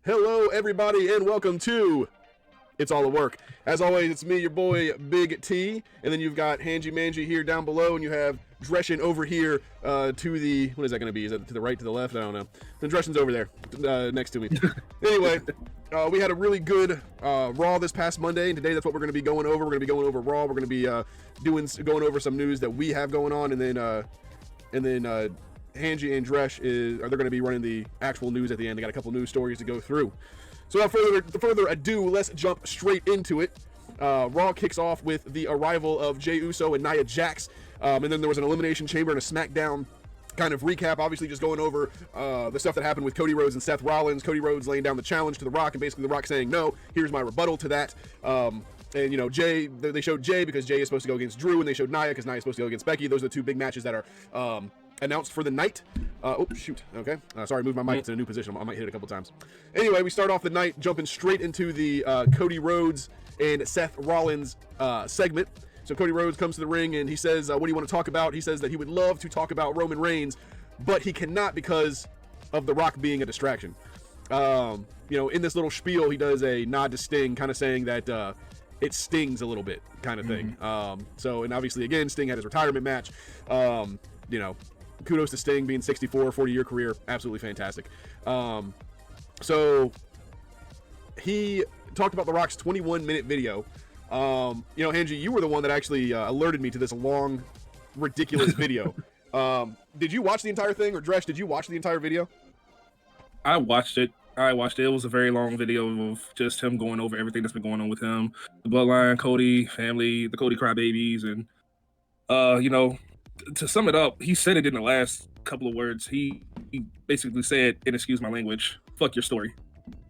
Hello, everybody, and welcome to It's All the Work. As always, it's me, your boy, Big T, and then you've got Hanji Manji here down below, and you have Dreshin over here to the, what is that going to be? Is that to the right, to the left? I don't know. Then Dreshin's over there, next to me. Anyway, we had a really good Raw this past Monday, and today that's what we're going to be going over. We're going to be going over Raw. We're going to be going over some news that we have going on, and then Hanji and Dresh they're going to be running the actual news at the end. They got a couple news stories to go through. So without further ado, let's jump straight into it. Raw kicks off with the arrival of Jey Uso and Nia Jax, and then there was an Elimination Chamber and a SmackDown kind of recap, obviously just going over the stuff that happened with Cody Rhodes and Seth Rollins. Cody Rhodes laying down the challenge to The Rock, and basically The Rock saying, no, here's my rebuttal to that. And, you know, Jey, they showed Jey because Jey is supposed to go against Drew, and they showed Nia because Nia is supposed to go against Becky. Those are the two big matches that are announced for the night. Oh, shoot. Okay. Sorry, moved my mic to a new position. I might hit it a couple times. Anyway, we start off the night jumping straight into the Cody Rhodes and Seth Rollins segment. So Cody Rhodes comes to the ring and he says, what do you want to talk about? He says that he would love to talk about Roman Reigns, but he cannot because of The Rock being a distraction. You know, in this little spiel, he does a nod to Sting, kind of saying that it stings a little bit, kind of thing. So, and obviously, again, Sting had his retirement match. You know, kudos to Sting being 64, 40-year career, absolutely fantastic. So he talked about The Rock's 21-minute video. You know, Hanji, you were the one that actually alerted me to this long, ridiculous video. Did you watch the entire thing, or Dresh, did you watch the entire video? I watched it. It was a very long video of just him going over everything that's been going on with him, the bloodline, Cody, family, the Cody crybabies, and you know, to sum it up, he said it in the last couple of words. He basically said, and excuse my language, "Fuck your story."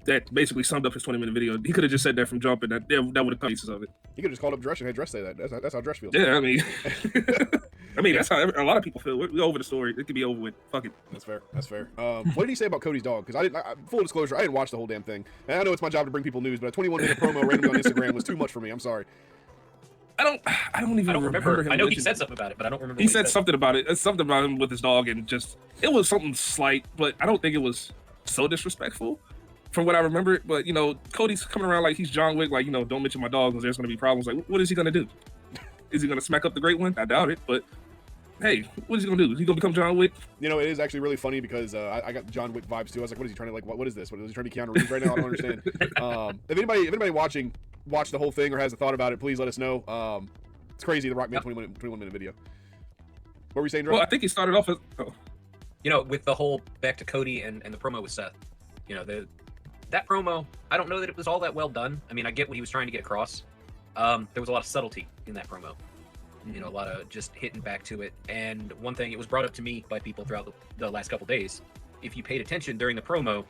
That basically summed up his 20-minute video. He could have just said that from jump, and that would have cut pieces of it. He could have just called up Dresh and had Dresh say that. That's how Dresh feels. Yeah, I mean, that's how a lot of people feel. We're over the story. It could be over with. Fuck it. That's fair. That's fair. What did he say about Cody's dog? Because full disclosure, I didn't watch the whole damn thing. And I know it's my job to bring people news, but a 21-minute promo randomly on Instagram was too much for me. I'm sorry. I don't even remember him. I know he said something about it, but I don't remember. He said something about it. Something about him with his dog, and just it was something slight, but I don't think it was so disrespectful. From what I remember, but you know, Cody's coming around like he's John Wick, like, you know, don't mention my dog because there's going to be problems. Like, what is he going to do? Is he going to smack up the Great One? I doubt it, but hey, what is he going to do? Is he going to become John Wick? You know, it is actually really funny because I got John Wick vibes too. I was like, what is he trying to, like, what is this? What is he trying to be Keanu Reeves right now? I don't understand. If anybody watched the whole thing or has a thought about it, please let us know. It's crazy. The Rock made a 21-minute video. What were we saying, Drew? Well, I think he started off as, you know, with the whole back to Cody and the promo with Seth. You know, that promo, I don't know that it was all that well done. I mean, I get what he was trying to get across. There was a lot of subtlety in that promo. You know, a lot of just hitting back to it. And one thing, it was brought up to me by people throughout the last couple days. If you paid attention during the promo,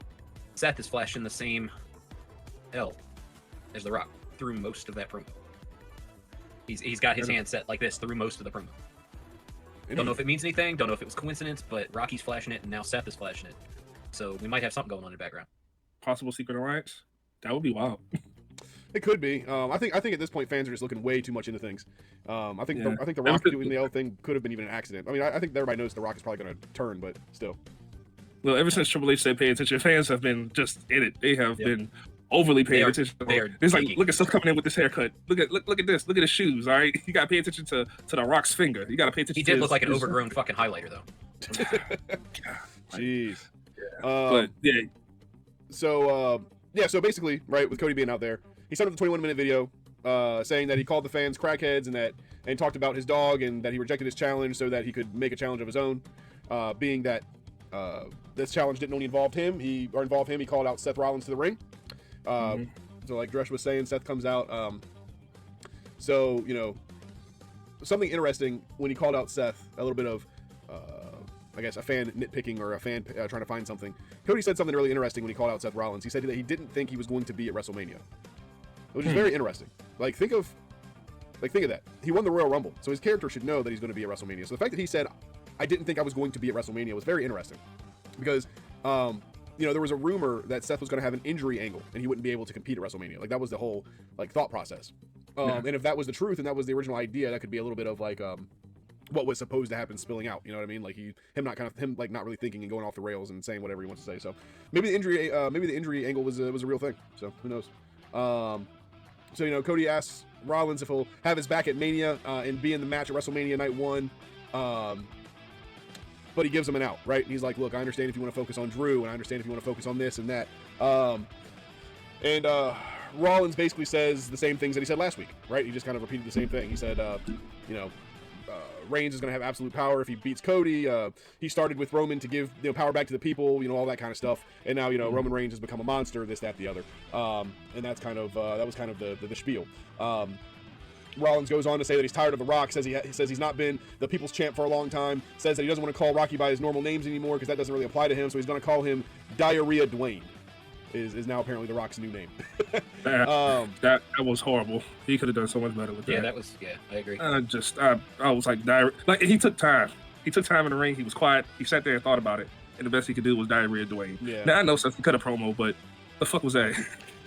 Seth is flashing the same L as The Rock through most of that promo. He's got his hand set like this through most of the promo. Don't know if it means anything. Don't know if it was coincidence, but Rocky's flashing it, and now Seth is flashing it. So we might have something going on in the background. Possible secret alliance. That would be wild. It could be. I think at this point fans are just looking way too much into things. I think the Rock doing the other thing could have been even an accident. I mean, I think everybody knows the Rock is probably going to turn, but still. Well, ever since Triple H said pay attention, fans have been just in it. They have been overly paying attention. It's like, look at stuff coming in with this haircut. Look at this. Look at his shoes. All right, you got to pay attention to The Rock's finger. You got to pay attention. He did look like an overgrown fucking highlighter, though. Jeez. But yeah. So basically, right, with Cody being out there, he started the 21-minute video saying that he called the fans crackheads and talked about his dog and that he rejected his challenge so that he could make a challenge of his own. Being that this challenge didn't only involve him, he called out Seth Rollins to the ring. So like Dresh was saying, Seth comes out. So, you know, something interesting when he called out Seth, a little bit of I guess a fan nitpicking or a fan trying to find something. Cody said something really interesting when he called out Seth Rollins. He said that he didn't think he was going to be at WrestleMania, which is very interesting. Like think of that. He won the Royal Rumble, so his character should know that he's going to be at WrestleMania. So the fact that he said, "I didn't think I was going to be at WrestleMania," was very interesting because you know, there was a rumor that Seth was going to have an injury angle and he wouldn't be able to compete at WrestleMania. Like that was the whole like thought process. And if that was the truth and that was the original idea, that could be a little bit of like what was supposed to happen spilling out. You know what I mean? Like him not really thinking and going off the rails and saying whatever he wants to say. So maybe the injury angle was a real thing. So who knows? So you know, Cody asks Rollins if he'll have his back at Mania and be in the match at WrestleMania Night 1. But he gives him an out, right? And he's like, look, I understand if you want to focus on Drew, and I understand if you want to focus on this and that. And Rollins basically says the same things that he said last week, right? He just kind of repeated the same thing. He said, you know, Reigns is going to have absolute power if he beats Cody. He started with Roman to give power back to the people, all that kind of stuff. And now, Roman Reigns has become a monster, this, that, the other. And that's kind of that was kind of the spiel. Rollins goes on to say that he's tired of The Rock. Says he's not been the people's champ for a long time. Says that he doesn't want to call Rocky by his normal names anymore because that doesn't really apply to him. So he's going to call him Diarrhea Dwayne. Is now apparently The Rock's new name. That was horrible. He could have done so much better with that. Yeah, I agree. I was like he took time. He took time in the ring. He was quiet. He sat there and thought about it. And the best he could do was Diarrhea Dwayne. Yeah. Now I know Seth cut a promo, but the fuck was that?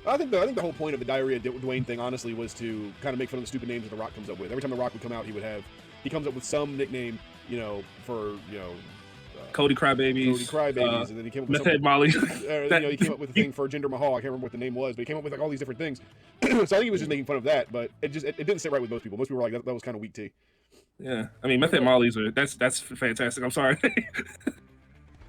I think the whole point of the Diarrhea Dwayne thing, honestly, was to kind of make fun of the stupid names that The Rock comes up with. Every time The Rock would come out, he comes up with some nickname, for Cody Crybabies. And then he came up with Meth Head Molly. he came up with a thing for Jinder Mahal. I can't remember what the name was, but he came up with like all these different things. So I think he was just making fun of that, but it didn't sit right with most people. Most people were like, that was kind of weak tea. Yeah, I mean, Meth Head Molly's that's fantastic. I'm sorry.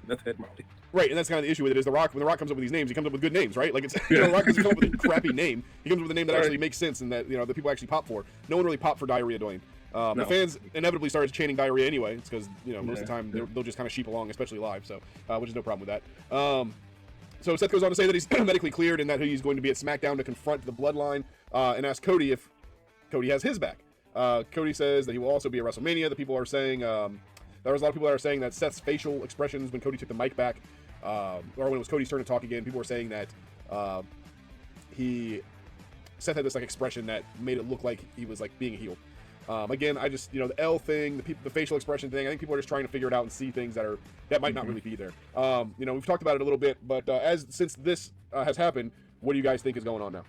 Meth Head Molly. Right, and that's kind of the issue with it is when The Rock comes up with these names, he comes up with good names, right? Like The Rock doesn't come up with a crappy name. He comes up with a name that actually makes sense and that that people actually pop for. No one really popped for Diarrhea Dwayne. No. The fans inevitably started chanting Diarrhea anyway. It's because most of the time they'll just kind of sheep along, especially live. So, which is no problem with that. So Seth goes on to say that he's medically cleared and that he's going to be at SmackDown to confront the Bloodline and ask Cody if Cody has his back. Cody says that he will also be at WrestleMania. The people are saying there was a lot of people that are saying that Seth's facial expressions when Cody took the mic back, or when it was Cody's turn to talk again, people were saying that Seth had this like expression that made it look like he was like being a heel. Again, I just the L thing, the facial expression thing. I think people are just trying to figure it out and see things that might not really be there. We've talked about it a little bit, but since this has happened, what do you guys think is going on now?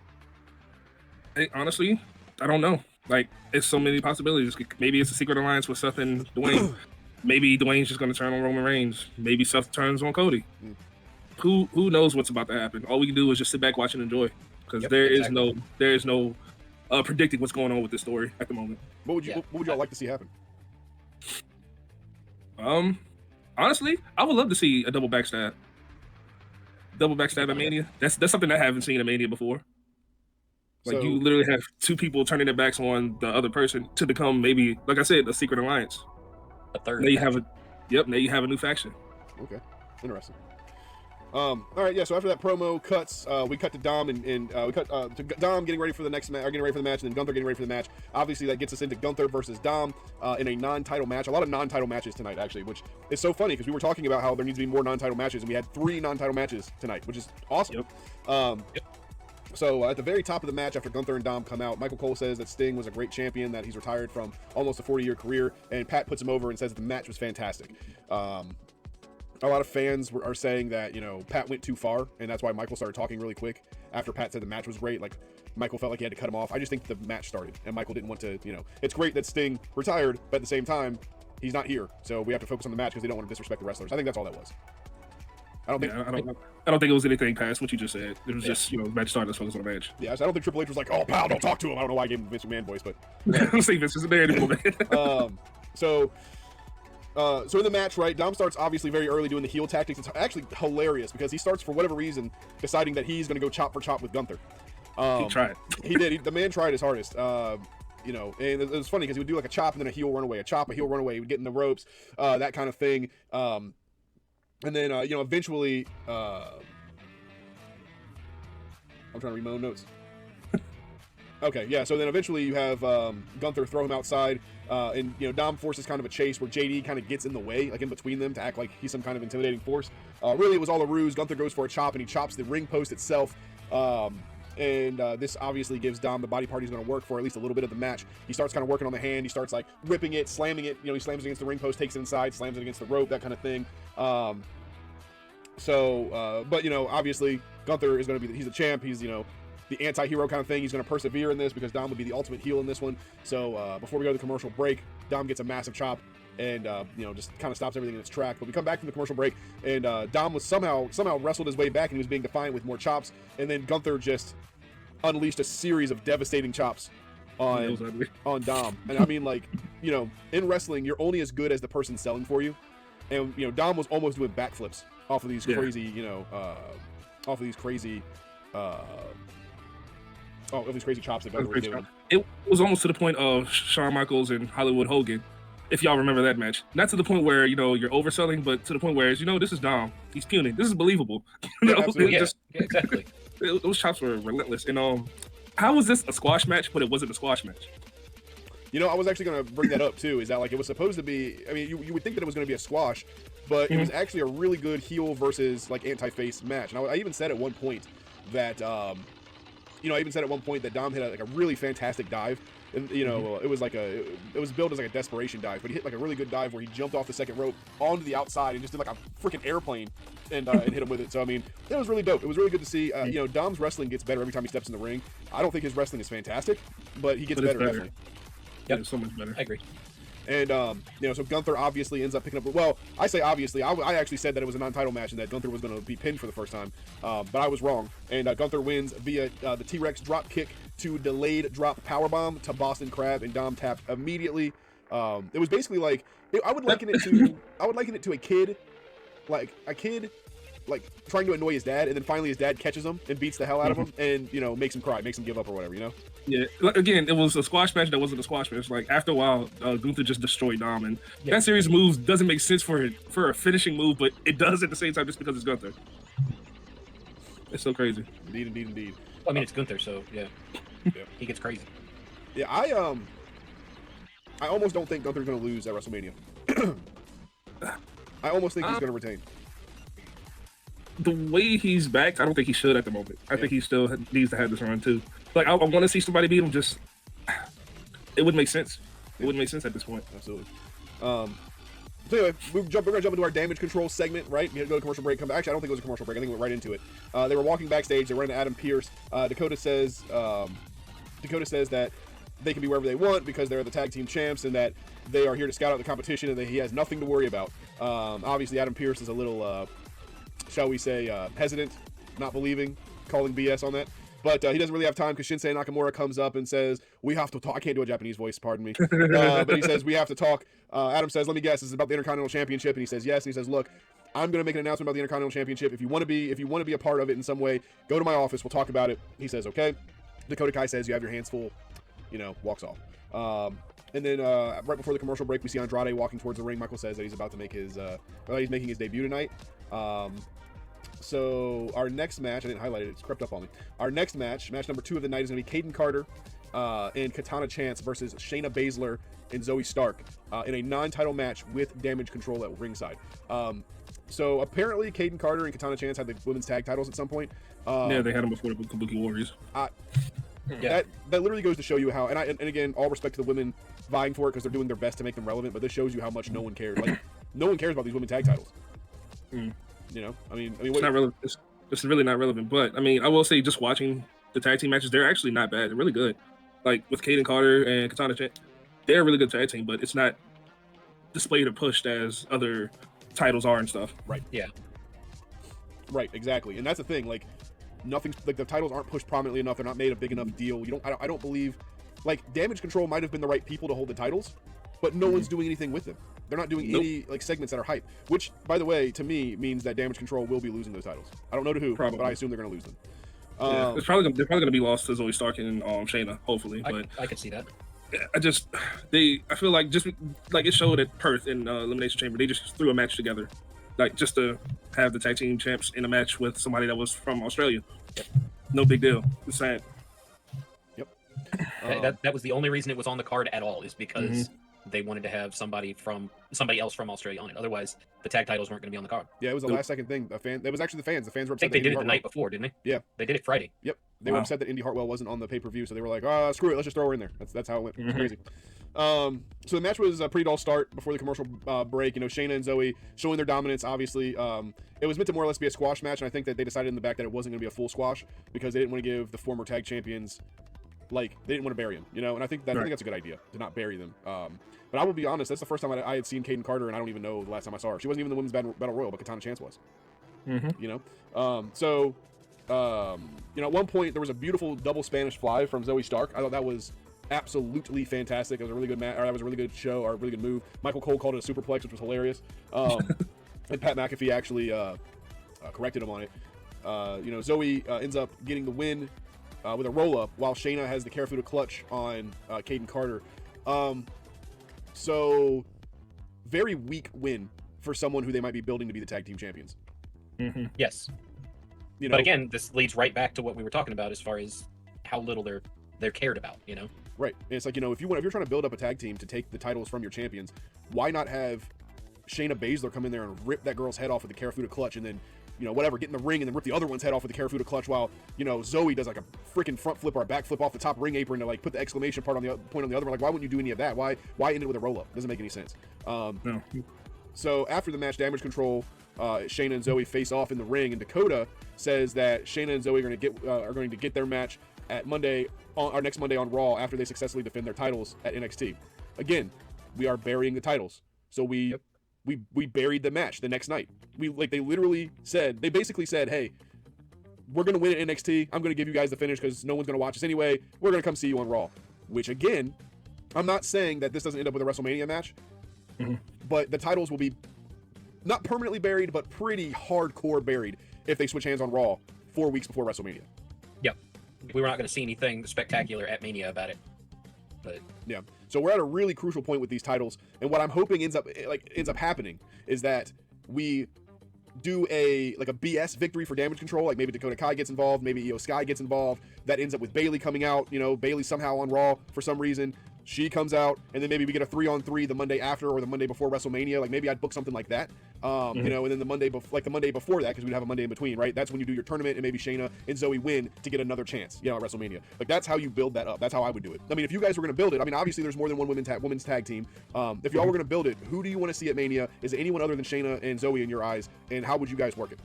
Hey, honestly, I don't know. Like, it's so many possibilities. Maybe it's a secret alliance with Seth and Dwayne. Maybe Dwayne's just going to turn on Roman Reigns. Maybe Seth turns on Cody. Who knows what's about to happen? All we can do is just sit back, watch, and enjoy. Because there is no predicting what's going on with this story at the moment. What would y'all like to see happen? Honestly, I would love to see a double backstab. Double backstab at Mania. That's something I haven't seen at Mania before. Like, you literally have two people turning their backs on the other person to become, maybe, like I said, a secret alliance. A third. Now you have a new faction. Okay, interesting. All right, yeah. So after that promo cuts, we cut to Dom and we cut to Dom getting ready for the next match, getting ready for the match, and then Gunther getting ready for the match. Obviously, that gets us into Gunther versus Dom in a non-title match. A lot of non-title matches tonight, actually, which is so funny because we were talking about how there needs to be more non-title matches, and we had 3 non-title matches tonight, which is awesome. So at the very top of the match, after Gunther and Dom come out, Michael Cole says that Sting was a great champion, that he's retired from almost a 40-year career, and Pat puts him over and says that the match was fantastic. A lot of fans are saying that, Pat went too far, and that's why Michael started talking really quick after Pat said the match was great. Like, Michael felt like he had to cut him off. I just think the match started, and Michael didn't want to, it's great that Sting retired, but at the same time, he's not here, so we have to focus on the match because they don't want to disrespect the wrestlers. I think that's all that was. I don't think it was anything past what you just said. It was just, match started, let's focus on the match. Yeah, so I don't think Triple H was like, oh, pal, don't talk to him. I don't know why I gave him the Vince McMahon voice, but... I don't think Vince isn't there anymore, man. So in the match, right, Dom starts obviously very early doing the heel tactics. It's actually hilarious because he starts, for whatever reason, deciding that he's going to go chop for chop with Gunther. He tried. He did. The man tried his hardest. And it was funny because he would do like a chop and then a heel runaway, a chop, a heel runaway. He would get in the ropes, that kind of thing. And then, eventually, I'm trying to read my own notes. Okay, yeah, so then eventually you have Gunther throw him outside, and, Dom forces kind of a chase where JD kind of gets in the way, like in between them, to act like he's some kind of intimidating force. Really, it was all a ruse. Gunther goes for a chop, and he chops the ring post itself. And this obviously gives Dom the body part he's going to work for at least a little bit of the match. He starts kind of working on the hand. He starts like ripping it, slamming it. He slams it against the ring post, takes it inside, slams it against the rope, that kind of thing. But obviously Gunther is going to be, he's the champ. He's, the anti-hero kind of thing. He's going to persevere in this because Dom would be the ultimate heel in this one. So before we go to the commercial break, Dom gets a massive chop and you know, just kind of stops everything in its track. But we come back from the commercial break, and Dom was somehow wrestled his way back, and he was being defiant with more chops, and then Gunther just unleashed a series of devastating chops on Dom. And I mean, like, you know, in wrestling, you're only as good as the person selling for you, and you know, Dom was almost doing backflips off of these crazy, you know, off of these crazy chops that Gunther was doing. It was almost to the point of Shawn Michaels and Hollywood Hogan, if y'all remember that match. Not to the point where, you know, you're overselling, but to the point where, you know, this is Dom. He's puny. This is believable. You know, Exactly. Those chops were relentless. And how was this a squash match, but it wasn't a squash match? You know, I was actually going to bring that up too, is that like it was supposed to be, I mean, you would think that it was going to be a squash, but it was actually a really good heel versus like anti-face match. And I even said at one point that, you know, Dom hit a really fantastic dive. And, you know, it was billed as like a desperation dive, but he hit like a really good dive where he jumped off the second rope onto the outside and just did like a freaking airplane and hit him with it. So, I mean, it was really dope. It was really good to see. You know, Dom's wrestling gets better every time he steps in the ring. I don't think his wrestling is fantastic, but he gets better, definitely. Yep, so much better. I agree. And, you know, so Gunther obviously ends up picking up, well, I say obviously, I actually said that it was a non-title match and that Gunther was going to be pinned for the first time, but I was wrong. And Gunther wins via the T-Rex drop kick to delayed drop powerbomb to Boston Crab, and Dom tapped immediately. It was basically like, I would liken it to a kid trying to annoy his dad, and then finally his dad catches him and beats the hell out of him, and, you know, makes him cry, makes him give up or whatever, you know? Yeah, again, it was a squash match that wasn't a squash match. Like, after a while, Gunther just destroyed Dom, and that series of moves doesn't make sense for a finishing move, but it does at the same time just because it's Gunther. It's so crazy. Indeed. I mean, it's Gunther, so yeah. He gets crazy. Yeah, I almost don't think Gunther's going to lose at WrestleMania. I almost think he's going to retain. The way he's back, I don't think he should at the moment. I think he still needs to have this run too. Like, I want to see somebody beat him. Just, it wouldn't make sense. It wouldn't make sense at this point. Absolutely. So anyway, we're gonna jump into our damage control segment, right? We had to go to commercial break. Actually, I don't think it was a commercial break. I think we went right into it. They were walking backstage. They ran into Adam Pearce. Dakota says that they can be wherever they want because they're the tag team champs, and that they are here to scout out the competition, and that he has nothing to worry about. Obviously, Adam Pearce is a little, shall we say, hesitant, not believing, calling BS on that. But he doesn't really have time because Shinsuke Nakamura comes up and says, we have to talk. I can't do a Japanese voice, pardon me. But he says, we have to talk. Adam says, let me guess, this is about the Intercontinental Championship. And he says, yes. And he says, look, I'm going to make an announcement about the Intercontinental Championship. If you want to be a part of it in some way, go to my office. We'll talk about it. He says, okay. Dakota Kai says, you have your hands full, you know, walks off. And then right before the commercial break, we see Andrade walking towards the ring. Michael says that he's about to make his, he's making his debut tonight. So our next match, I didn't highlight it, it's crept up on me. Our next match number 2 of the night, is going to be Kayden Carter and Katana Chance versus Shayna Baszler and Zoey Stark in a non-title match with Damage Control at ringside. So apparently Kayden Carter and Katana Chance had the women's tag titles at some point. Yeah, they had them before the Kabuki Warriors. That literally goes to show you how, and again, all respect to the women vying for it because they're doing their best to make them relevant, but this shows you how much no one cares. Like, no one cares about these women's tag titles. You know, I mean, it's not relevant. It's really not relevant. But I mean, I will say, just watching the tag team matches, they're actually not bad. They're really good. Like with Kayden Carter and Katana Chance, they're a really good tag team, but it's not displayed or pushed as other titles are and stuff. Right. Yeah. Right. Exactly. And that's the thing. Like, nothing's like the titles aren't pushed prominently enough. They're not made a big enough deal. I don't believe, like, Damage Control might have been the right people to hold the titles, but no one's doing anything with them. They're not doing any like segments that are hype, which, by the way, to me means that Damage Control will be losing those titles. I don't know to who, but I assume they're going to lose them. They're probably going to be lost to Zoey Stark and Shayna, hopefully. But I could see that. I feel like just like it showed at Perth in Elimination Chamber, they just threw a match together, like just to have the tag team champs in a match with somebody that was from Australia. No big deal. It's sad. Yep. That was the only reason it was on the card at all, is because they wanted to have somebody else from Australia on it. Otherwise, the tag titles weren't going to be on the card. Yeah, it was a last second thing. That was actually the fans. The fans were upset. I think they did it the night before, didn't they? Yeah, they did it Friday. Yep, they were upset that Indy Hartwell wasn't on the pay-per-view, so they were like, screw it, let's just throw her in there. That's how it went. It was crazy. So the match was a pretty dull start before the commercial break. You know, Shayna and Zoey showing their dominance. Obviously, it was meant to more or less be a squash match, and I think that they decided in the back that it wasn't going to be a full squash because they didn't want to give the former tag champions like they didn't want to bury him, you know. And I think that's a good idea to not bury them. But I will be honest, that's the first time I had seen Kayden Carter, and I don't even know the last time I saw her. She wasn't even the women's battle royal, but Katana Chance was. You know, you know, at one point there was a beautiful double Spanish fly from Zoey Stark. I thought that was absolutely fantastic. It was a really good match, or that was a really good show, or a really good move. Michael Cole called it a superplex, which was hilarious. And Pat McAfee actually corrected him on it. You know, Zoey ends up getting the win with a roll-up, while Shayna has the Karafuda clutch on Kayden Carter. So, very weak win for someone who they might be building to be the tag team champions. Yes. You know, but again, this leads right back to what we were talking about as far as how little they're cared about, you know? Right. And it's like, you know, if you're trying to build up a tag team to take the titles from your champions, why not have Shayna Baszler come in there and rip that girl's head off with the Karafuda clutch, and then, you know, whatever, get in the ring and then rip the other one's head off with the Karafuda clutch, while, you know, Zoey does like a freaking front flip or a back flip off the top ring apron to like put the exclamation point on the other one. Like, why wouldn't you do any of that? Why end it with a roll up? Doesn't make any sense. No. So after the match, Damage Control, Shayna and Zoey face off in the ring, and Dakota says that Shayna and Zoey are going to get their match at next Monday on Raw after they successfully defend their titles at NXT. Again, we are burying the titles, so we buried the match the next night. They basically said, hey, we're going to win at NXT. I'm going to give you guys the finish because no one's going to watch us anyway. We're going to come see you on Raw. Which, again, I'm not saying that this doesn't end up with a WrestleMania match, but the titles will be not permanently buried, but pretty hardcore buried if they switch hands on Raw 4 weeks before WrestleMania. Yep. We were not going to see anything spectacular at Mania about it. But yeah, so we're at a really crucial point with these titles, and what I'm hoping ends up happening is that we do a BS victory for Damage Control, like maybe Dakota Kai gets involved, maybe Io Sky gets involved, that ends up with Bayley coming out, you know, Bayley somehow on Raw for some reason, she comes out, and then maybe we get a 3-on-3 the Monday after or the Monday before WrestleMania. Like, maybe I'd book something like that, you know, and then the Monday before that, because we'd have a Monday in between, right? That's when you do your tournament, and maybe Shayna and Zoey win to get another chance, you know, at WrestleMania. Like, that's how you build that up. That's how I would do it. I mean, if you guys were going to build it, I mean, obviously there's more than one women's tag team. If y'all were going to build it, who do you want to see at Mania? Is it anyone other than Shayna and Zoey in your eyes? And how would you guys work it?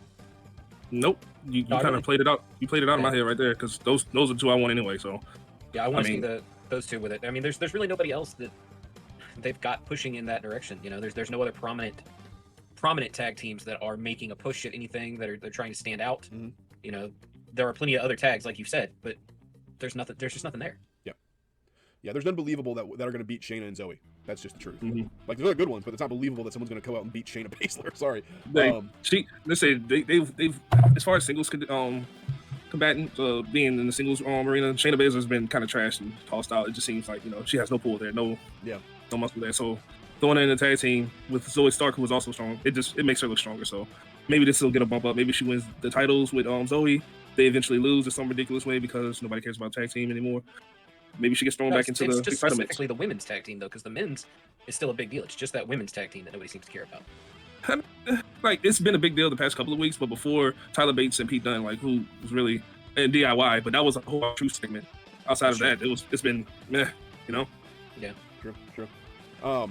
Nope. You kind of played it out. You played it out in my head right there, because those are two I want anyway. So yeah, I want to see those two with it. I mean, there's really nobody else that they've got pushing in that direction. You know, there's no other prominent tag teams that are making a push at anything, they're trying to stand out. You know, there are plenty of other tags, like you said, but there's just nothing there. Yeah, there's none believable that are going to beat Shayna and Zoey. That's just the truth. Like, there's other good ones, but it's not believable that someone's going to go out and beat Shayna Baszler. Sorry. They've as far as singles combatant being in the singles arena, Shayna Baszler has been kind of trashed and tossed out. It just seems like, you know, she has no pull there, no muscle there. So throwing her in the tag team with Zoey Stark, who was also strong, it makes her look stronger. So maybe this will get a bump up. Maybe she wins the titles with Zoey. They eventually lose in some ridiculous way because nobody cares about tag team anymore. Maybe she gets thrown back into the just title specifically the women's tag team, though, because the men's is still a big deal. It's just that women's tag team that nobody seems to care about. Like, it's been a big deal the past couple of weeks, but before Tyler Bates and Pete Dunne, like, who was really in DIY, but that was a whole true segment. Outside of that, it's been meh, you know. Yeah, true. Yeah.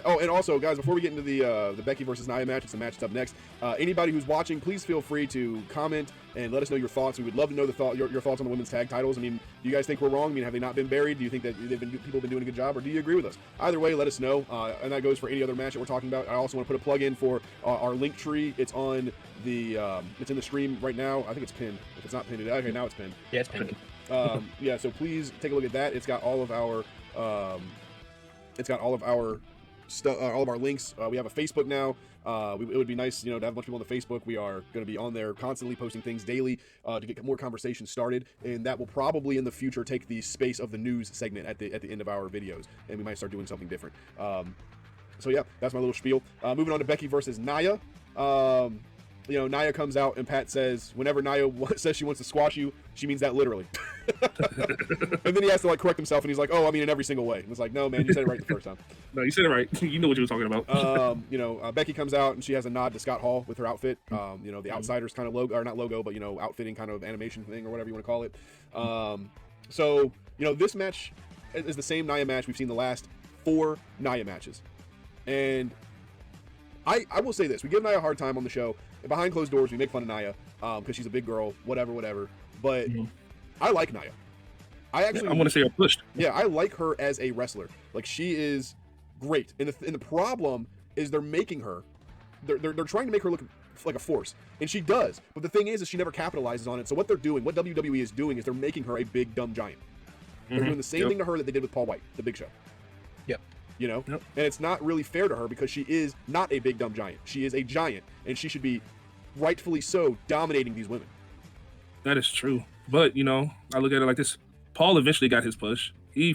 Oh, and also, guys, before we get into the Becky versus Nia match, it's a match that's up next. Anybody who's watching, please feel free to comment and let us know your thoughts. We would love to know your thoughts on the women's tag titles. I mean, do you guys think we're wrong? I mean, have they not been buried? Do you think that people have been doing a good job, or do you agree with us? Either way, let us know. And that goes for any other match that we're talking about. I also want to put a plug in for our link tree. It's on it's in the stream right now. I think it's pinned. If it's not pinned, okay, now it's pinned. Yeah, it's pinned. Yeah, so please take a look at that. It's got all of our stuff, all of our links. We have a Facebook now. It would be nice, you know, to have a bunch of people on the Facebook. We are going to be on there constantly posting things daily to get more conversations started, and that will probably in the future take the space of the news segment at the end of our videos, and we might start doing something different. So yeah, that's my little spiel. Moving on to Becky versus Nia. You know, Nia comes out and Pat says, whenever Nia says she wants to squash you, she means that literally. And then he has to like correct himself, and he's like, "Oh, I mean in every single way." And it's like, "No, man, you said it right the first time." No, you said it right. You know what you were talking about. You know, Becky comes out and she has a nod to Scott Hall with her outfit. You know, the Outsiders kind of logo, or not logo, but you know, outfitting kind of animation thing or whatever you want to call it. So you know, this match is the same Nia match we've seen the last 4 Nia matches, and I will say this: we give Nia a hard time on the show. Behind closed doors, we make fun of Nia because she's a big girl, whatever. But I like Nia. I actually I want to see her pushed. Yeah, I like her as a wrestler. Like, she is great. And the problem is they're making her, they're trying to make her look like a force, and she does. But the thing is she never capitalizes on it. So what they're doing, what WWE is doing, is they're making her a big dumb giant. They're doing the same thing to her that they did with Paul White, the Big Show. Yep. You know, and it's not really fair to her because she is not a big dumb giant. She is a giant, and she should be rightfully so dominating these women. That is true. But you know, I look at it like this. Paul eventually got his push. He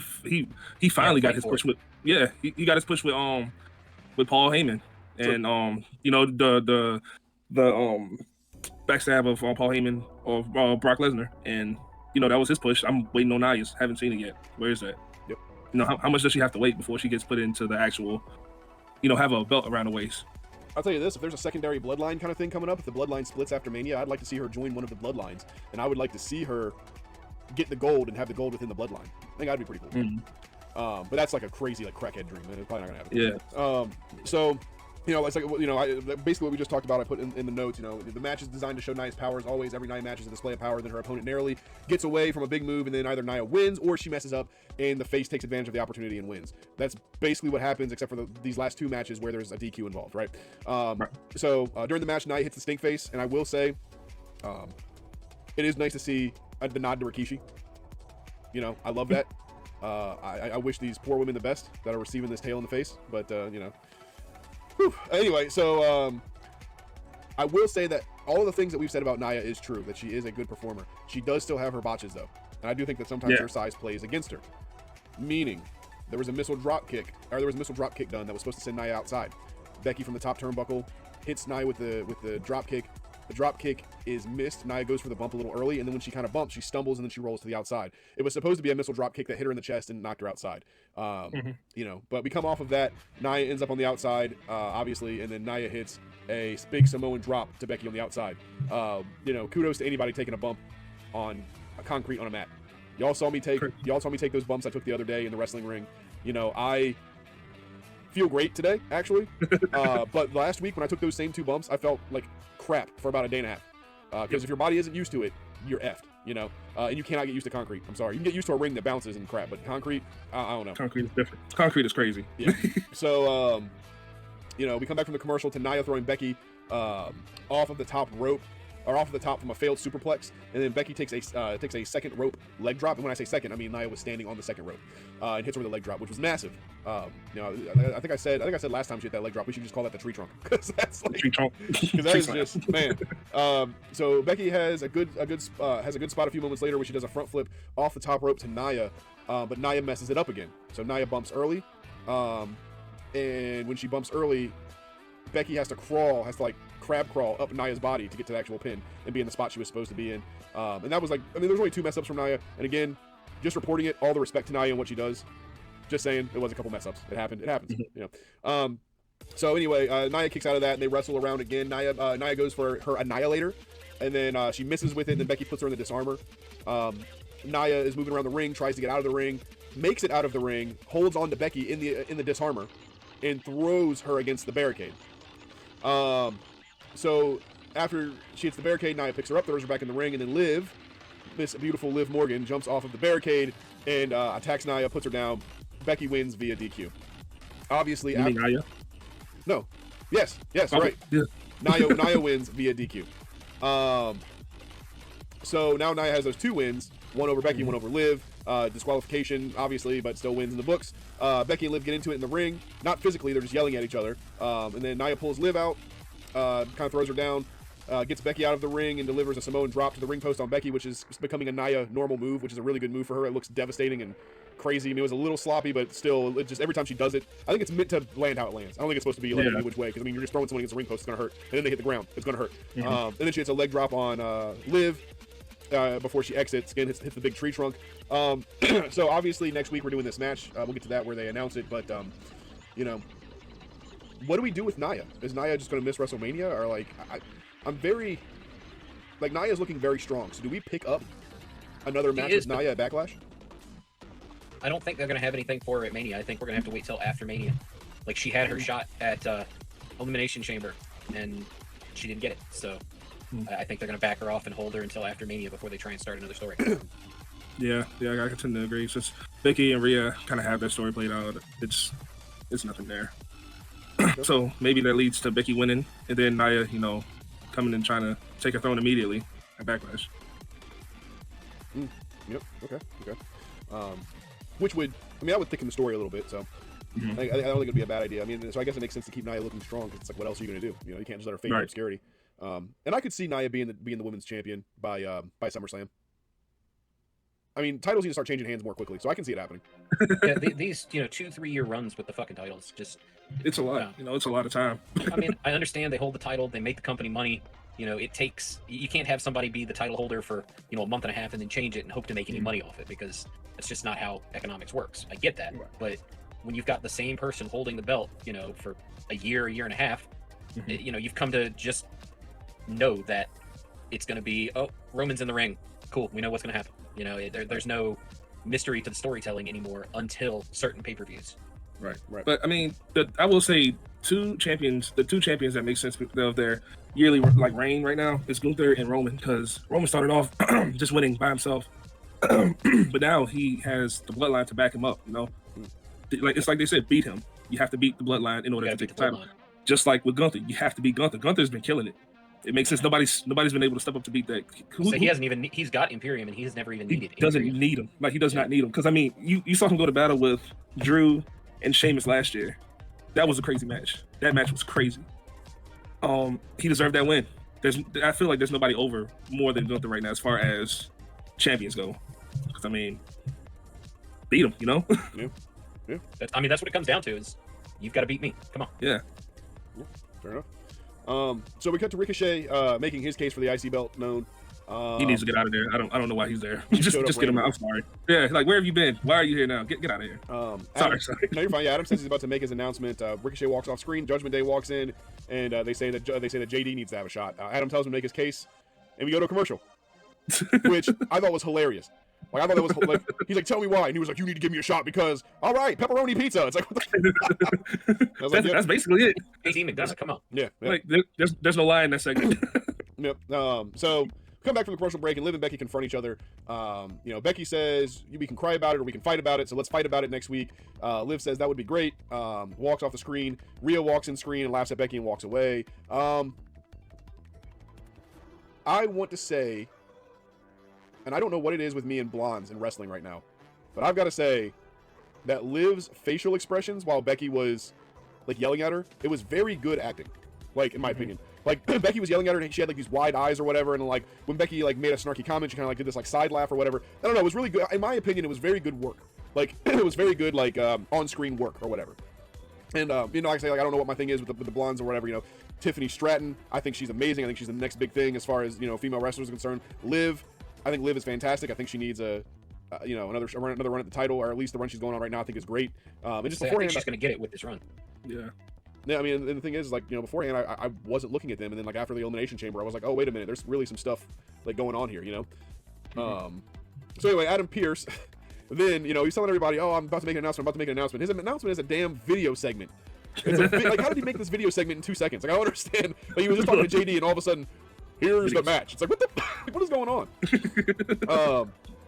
finally got his push with he got his push with Paul Heyman. And you know, the backstab of Paul Heyman or Brock Lesnar, and you know, that was his push. I'm waiting on Nia's. Haven't seen it yet. Where is that? Yep. You know, how much does she have to wait before she gets put into the actual, you know, have a belt around the waist? I'll tell you this, if there's a secondary bloodline kind of thing coming up, if the bloodline splits after Mania, I'd like to see her join one of the bloodlines, and I would like to see her get the gold and have the gold within the bloodline. I think that'd be pretty cool. But that's like a crazy, like, crackhead dream, and it's probably not gonna happen. Yeah. So, you know, it's like, you know, basically what we just talked about, I put in the notes, you know, the match is designed to show Nia's powers. Always, every Nia match is a display of power. Then her opponent narrowly gets away from a big move, and then either Nia wins or she messes up, and the face takes advantage of the opportunity and wins. That's basically what happens, except for these last two matches where there's a DQ involved, right? So during the match, Nia hits the stink face, and I will say, it is nice to see the nod to Rikishi. You know, I love that. I wish these poor women the best that are receiving this tail in the face, but you know. Whew. Anyway, so I will say that all of the things that we've said about Nia is true, that she is a good performer. She does still have her botches, though, and I do think that sometimes her size plays against her. Meaning, there was a missile drop kick done that was supposed to send Nia outside. Becky from the top turnbuckle hits Nia with the drop kick. The drop kick is missed. Nia goes for the bump a little early, and then when she kind of bumps, she stumbles and then she rolls to the outside. It was supposed to be a missile drop kick that hit her in the chest and knocked her outside. You know, but we come off of that. Nia ends up on the outside, obviously, and then Nia hits a big Samoan drop to Becky on the outside. You know, kudos to anybody taking a bump on a concrete on a mat. Y'all saw me take those bumps I took the other day in the wrestling ring. You know, I feel great today, actually. But last week when I took those same two bumps, I felt like crap for about a day and a half. Because if your body isn't used to it, you're effed, you know? And you cannot get used to concrete. I'm sorry. You can get used to a ring that bounces and crap, but concrete, I don't know. Concrete is different. Concrete is crazy. Yeah. So, you know, we come back from the commercial to Nia throwing Becky off of the top rope, or off of the top from a failed superplex, and then Becky takes a second rope leg drop. And when I say second, I mean Nia was standing on the second rope and hits her with a leg drop, which was massive. You know, I think I said last time she hit that leg drop, we should just call that the tree trunk, because that's like, because that is just, man. So Becky has a good spot a few moments later where she does a front flip off the top rope to Nia, but Nia messes it up again. So Nia bumps early, and when she bumps early, Becky has to like crab crawl up Nia's body to get to the actual pin and be in the spot she was supposed to be in. And that was like, I mean, there's only two mess ups from Nia. And again, just reporting it, all the respect to Nia and what she does. Just saying, it was a couple mess ups. It happened. It happens. You know. So anyway, Nia kicks out of that and they wrestle around again. Nia goes for her Annihilator, and then she misses with it. And then Becky puts her in the disarmor. Nia is moving around the ring, tries to get out of the ring, makes it out of the ring, holds on to Becky in the disarmor, and throws her against the barricade. So after she hits the barricade, Nia picks her up, throws her back in the ring, and then this beautiful Liv Morgan jumps off of the barricade and attacks Nia, puts her down. Becky wins via DQ. Obviously, after Nia? No. Yes, okay. Right. Yeah. Nia wins via DQ. So now Nia has those two wins, one over Becky, one over Liv. Disqualification, obviously, but still wins in the books. Becky and Liv get into it in the ring. Not physically, they're just yelling at each other. And then Nia pulls Liv out, kind of throws her down, gets Becky out of the ring, and delivers a Samoan drop to the ring post on Becky, which is becoming a Nia normal move, which is a really good move for her. It looks devastating and crazy. I mean, it was a little sloppy, but still, it just every time she does it, I think it's meant to land how it lands. I don't think it's supposed to be like any which way, because I mean, you're just throwing someone against the ring post, it's gonna hurt, and then they hit the ground, it's gonna hurt. And then she hits a leg drop on Liv before she exits. Again, hits the big tree trunk. So obviously next week we're doing this match. We'll get to that where they announce it, but you know, what do we do with Nia? Is Nia just gonna miss WrestleMania, or like I'm very like Nia's looking very strong. So do we pick up another match with Nia at Backlash? I don't think they're going to have anything for her at Mania. I think we're going to have to wait till after Mania. Like, she had her shot at Elimination Chamber, and she didn't get it. So I think they're going to back her off and hold her until after Mania before they try and start another story. Yeah, I tend to agree. Since Becky and Rhea kind of have their story played out, it's nothing there. So maybe that leads to Becky winning, and then Nia, coming and trying to take her throne immediately at Backlash. Yep. Okay. Which would, I would thicken the story a little bit. So I don't think it'd be a bad idea. So I guess it makes sense to keep Nia looking strong because it's like, what else are you going to do? You can't just let her fade in obscurity. And I could see Nia being the women's champion by SummerSlam. Titles need to start changing hands more quickly, so I can see it happening. Yeah, these 2-3 year runs with the fucking titles, it's a lot. It's a lot of time. I understand they hold the title, they make the company money. It takes, you can't have somebody be the title holder for a month and a half and then change it and hope to make any money off it, because that's just not how economics works. I get that, but when you've got the same person holding the belt, for a year and a half, you've come to just know that it's going to be, oh, Roman's in the ring, cool, we know what's going to happen. There's no mystery to the storytelling anymore until certain pay-per-views. Right. But I will say the two champions that make sense of their yearly reign right now is Gunther and Roman, because Roman started off just winning by himself, but now he has the bloodline to back him up. It's like they said, beat him. You have to beat the bloodline in order to take the title. Just like with Gunther, you have to beat Gunther. Gunther's been killing it. It makes sense. Nobody's been able to step up to beat that. He's got Imperium, and he's never even needed Imperium. Doesn't need him. He does not need him. Because you saw him go to battle with Drew and Sheamus last year. That was a crazy match. That match was crazy. He deserved that win. I feel like there's nobody over more than Gunther right now as far as champions go. Because beat him. Yeah. That's what it comes down to, is you've got to beat me. Come on. Yeah. Fair enough. So we cut to Ricochet making his case for the IC belt known. He needs to get out of there. I don't know why he's there. Just get him out. I'm sorry. Yeah, where have you been? Why are you here now? Get out of here. Sorry. No, you're fine. Yeah, Adam says he's about to make his announcement. Ricochet walks off screen. Judgment Day walks in, and they say that JD needs to have a shot. Adam tells him to make his case, and we go to a commercial, which I thought was hilarious. I thought that was he's like, tell me why, and he was like, you need to give me a shot because, all right, pepperoni pizza. It's like, what the that's basically it. JD McDonough, come on. Yeah. There's no lie in that segment. Yep. So come back from the commercial break, and Liv and Becky confront each other. Becky says we can cry about it or we can fight about it, so let's fight about it next week. Liv says that would be great. Walks off the screen. Rhea walks in screen and laughs at Becky and walks away. I want to say, and I don't know what it is with me and blondes in wrestling right now, but I've got to say that Liv's facial expressions while Becky was yelling at her, it was very good acting, in my opinion. Becky was yelling at her and she had these wide eyes or whatever, and when Becky made a snarky comment, she kind of did this side laugh or whatever. I don't know, it was really good. In my opinion, it was very good work. It was very good on-screen work or whatever. And I say I don't know what my thing is with the blondes or whatever. Tiffany Stratton, I think she's amazing. I think she's the next big thing as far as female wrestlers are concerned. Liv, I think Liv is fantastic. I think she needs another run at the title, or at least the run she's going on right now. I think is great. And just beforehand, she's going to get it with this run. Yeah. Yeah, and the thing is, beforehand, I wasn't looking at them, and then after the Elimination Chamber, I was like, oh, wait a minute, there's really some stuff going on here, So anyway, Adam Pearce, then he's telling everybody, oh, I'm about to make an announcement. His announcement is a damn video segment. It's how did he make this video segment in 2 seconds? I don't understand. He was just talking to JD, and all of a sudden, here's the match. It's what is going on?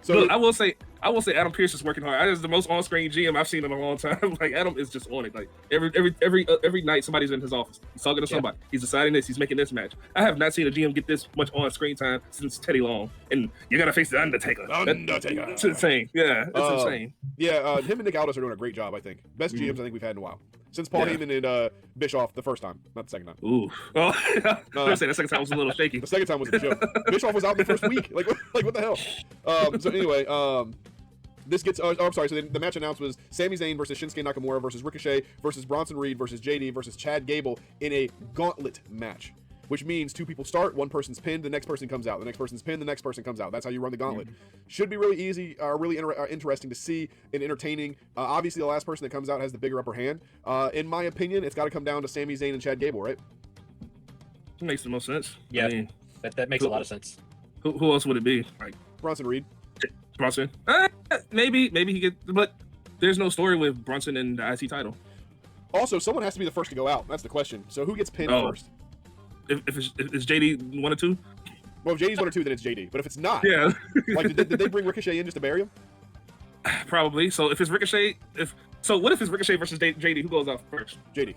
So look, I will say Adam Pearce is working hard. Is the most on-screen GM I've seen in a long time. Adam is just on it. Every night somebody's in his office. He's talking to somebody. He's deciding this. He's making this match. I have not seen a GM get this much on-screen time since Teddy Long. And you're gonna face the Undertaker. It's insane. Yeah, it's insane. Yeah, him and Nick Aldis are doing a great job. I think best GMs I think we've had in a while. Since Paul Heyman and Bischoff the first time, not the second time. Ooh. Oh, I was saying the second time was a little shaky. The second time was a joke. Bischoff was out in the first week. What the hell? So anyway, this gets. I'm sorry. So the match announced was Sami Zayn versus Shinsuke Nakamura versus Ricochet versus Bronson Reed versus JD versus Chad Gable in a gauntlet match. Which means two people start, one person's pinned, the next person comes out. The next person's pinned, the next person comes out. That's how you run the gauntlet. Should be really easy, really interesting to see and entertaining. Obviously, the last person that comes out has the bigger upper hand. In my opinion, it's got to come down to Sami Zayn and Chad Gable, right? It makes the most sense. Yeah, that makes a lot of sense. Who else would it be? Bronson Reed. Bronson? Maybe he could, but there's no story with Bronson and the IC title. Also, someone has to be the first to go out. That's the question. So who gets pinned first? If it's JD 1 or 2? Well, if JD's 1 or 2, then it's JD. But if it's not, Yeah, like, did they bring Ricochet in just to bury him? probably. So if it's Ricochet, what if it's Ricochet versus JD? Who goes out first? JD.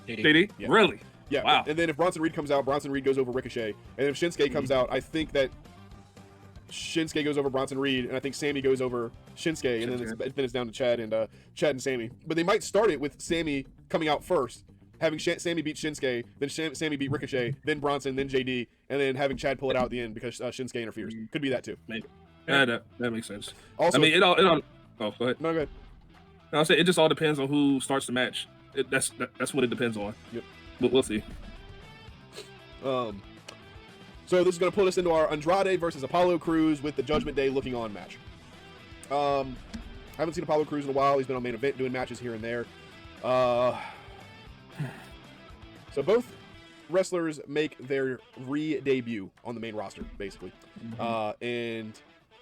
JD? Yeah. Really? Yeah. Wow. And then if Bronson Reed comes out, Bronson Reed goes over Ricochet. And if Shinsuke comes out, I think that Shinsuke goes over Bronson Reed, and I think Sami goes over Shinsuke, and then it's down to Chad and Sami. But they might start it with Sami coming out first, having Sami beat Shinsuke, then Sami beat Ricochet, then Bronson, then JD, and then having Chad pull it out at the end because Shinsuke interferes. Could be that too. Maybe. Yeah, that makes sense. Also, I mean, it all. Oh, go ahead. No, go ahead. I'll say it just all depends on who starts the match. That's what it depends on. Yep. But we'll see. So this is going to put us into our Andrade versus Apollo Crews with the Judgment Day looking on match. I haven't seen Apollo Crews in a while. He's been on main event doing matches here and there. So both wrestlers make their re-debut on the main roster, basically. And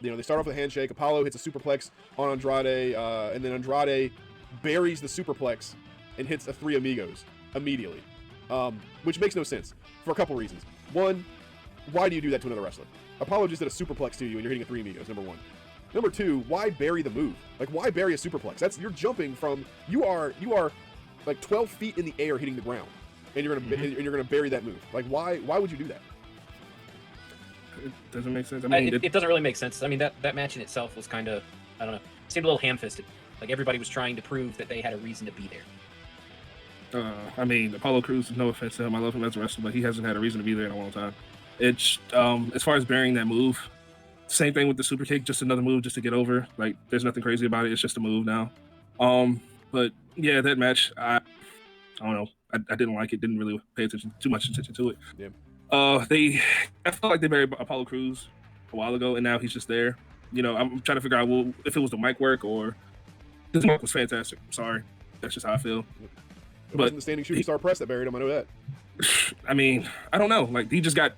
they start off with a handshake. Apollo hits a superplex on Andrade, and then Andrade buries the superplex and hits a Three Amigos immediately, which makes no sense for a couple reasons. One, why do you do that to another wrestler? Apollo just did a superplex to you and you're hitting a Three Amigos, number one. Number two, why bury the move? Like, why bury a superplex? You're jumping from, you are like 12 feet in the air hitting the ground, and you're gonna bury that move. Like, why would you do that? It doesn't make sense. I mean, it doesn't really make sense. I mean, that match in itself was kind of, I don't know, seemed a little ham-fisted. Like, everybody was trying to prove that they had a reason to be there. I mean, Apollo Crews, no offense to him, I love him as a wrestler, but he hasn't had a reason to be there in a long time. It's as far as burying that move, same thing with the super kick, just another move just to get over. Like, there's nothing crazy about it. It's just a move now. But yeah, that match, I don't know. I didn't like it. Didn't really pay too much attention to it. Yeah. I felt like they buried Apollo Crews a while ago, and now he's just there. I'm trying to figure out if it was the mic work or his mic was fantastic. I'm sorry, that's just how I feel. It wasn't the standing shooting star press that buried him. I know that. I mean, I don't know. Like, he just got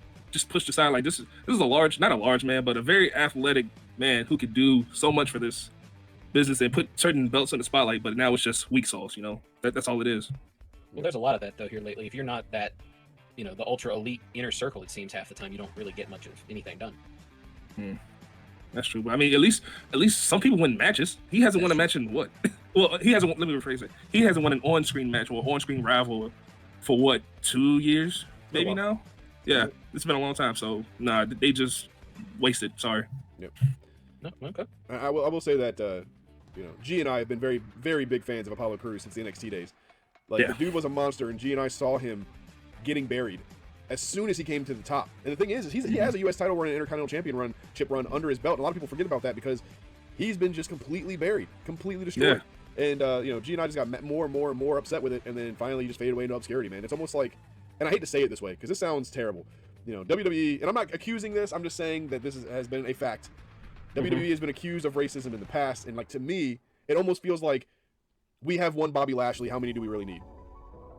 pushed aside. Like, this is not a large man, but a very athletic man who could do so much for this business and put certain belts in the spotlight. But now it's just weak sauce. That's all it is. Well, there's a lot of that though here lately. If you're not that, the ultra elite inner circle, it seems half the time you don't really get much of anything done. That's true. But I mean, at least some people win matches. He hasn't won a match in what? Well, he hasn't. Let me rephrase it. He hasn't won an on-screen match or on-screen rival for what, 2 years maybe now? Yeah, it's been a long time. So nah, they just wasted. Sorry. Yep. No, okay. I will say that G and I have been very, very big fans of Apollo Crews since the NXT days. Like, the dude was a monster, and G and I saw him getting buried as soon as he came to the top. And the thing is he has a U.S. title run and Intercontinental Championship run under his belt. And a lot of people forget about that because he's been just completely buried, completely destroyed. Yeah. And G and I just got more and more and more upset with it, and then finally he just faded away into obscurity, man. It's almost like, and I hate to say it this way because this sounds terrible, WWE, and I'm not accusing this, I'm just saying that this has been a fact. WWE has been accused of racism in the past, and like, to me, it almost feels like we have one Bobby Lashley. How many do we really need?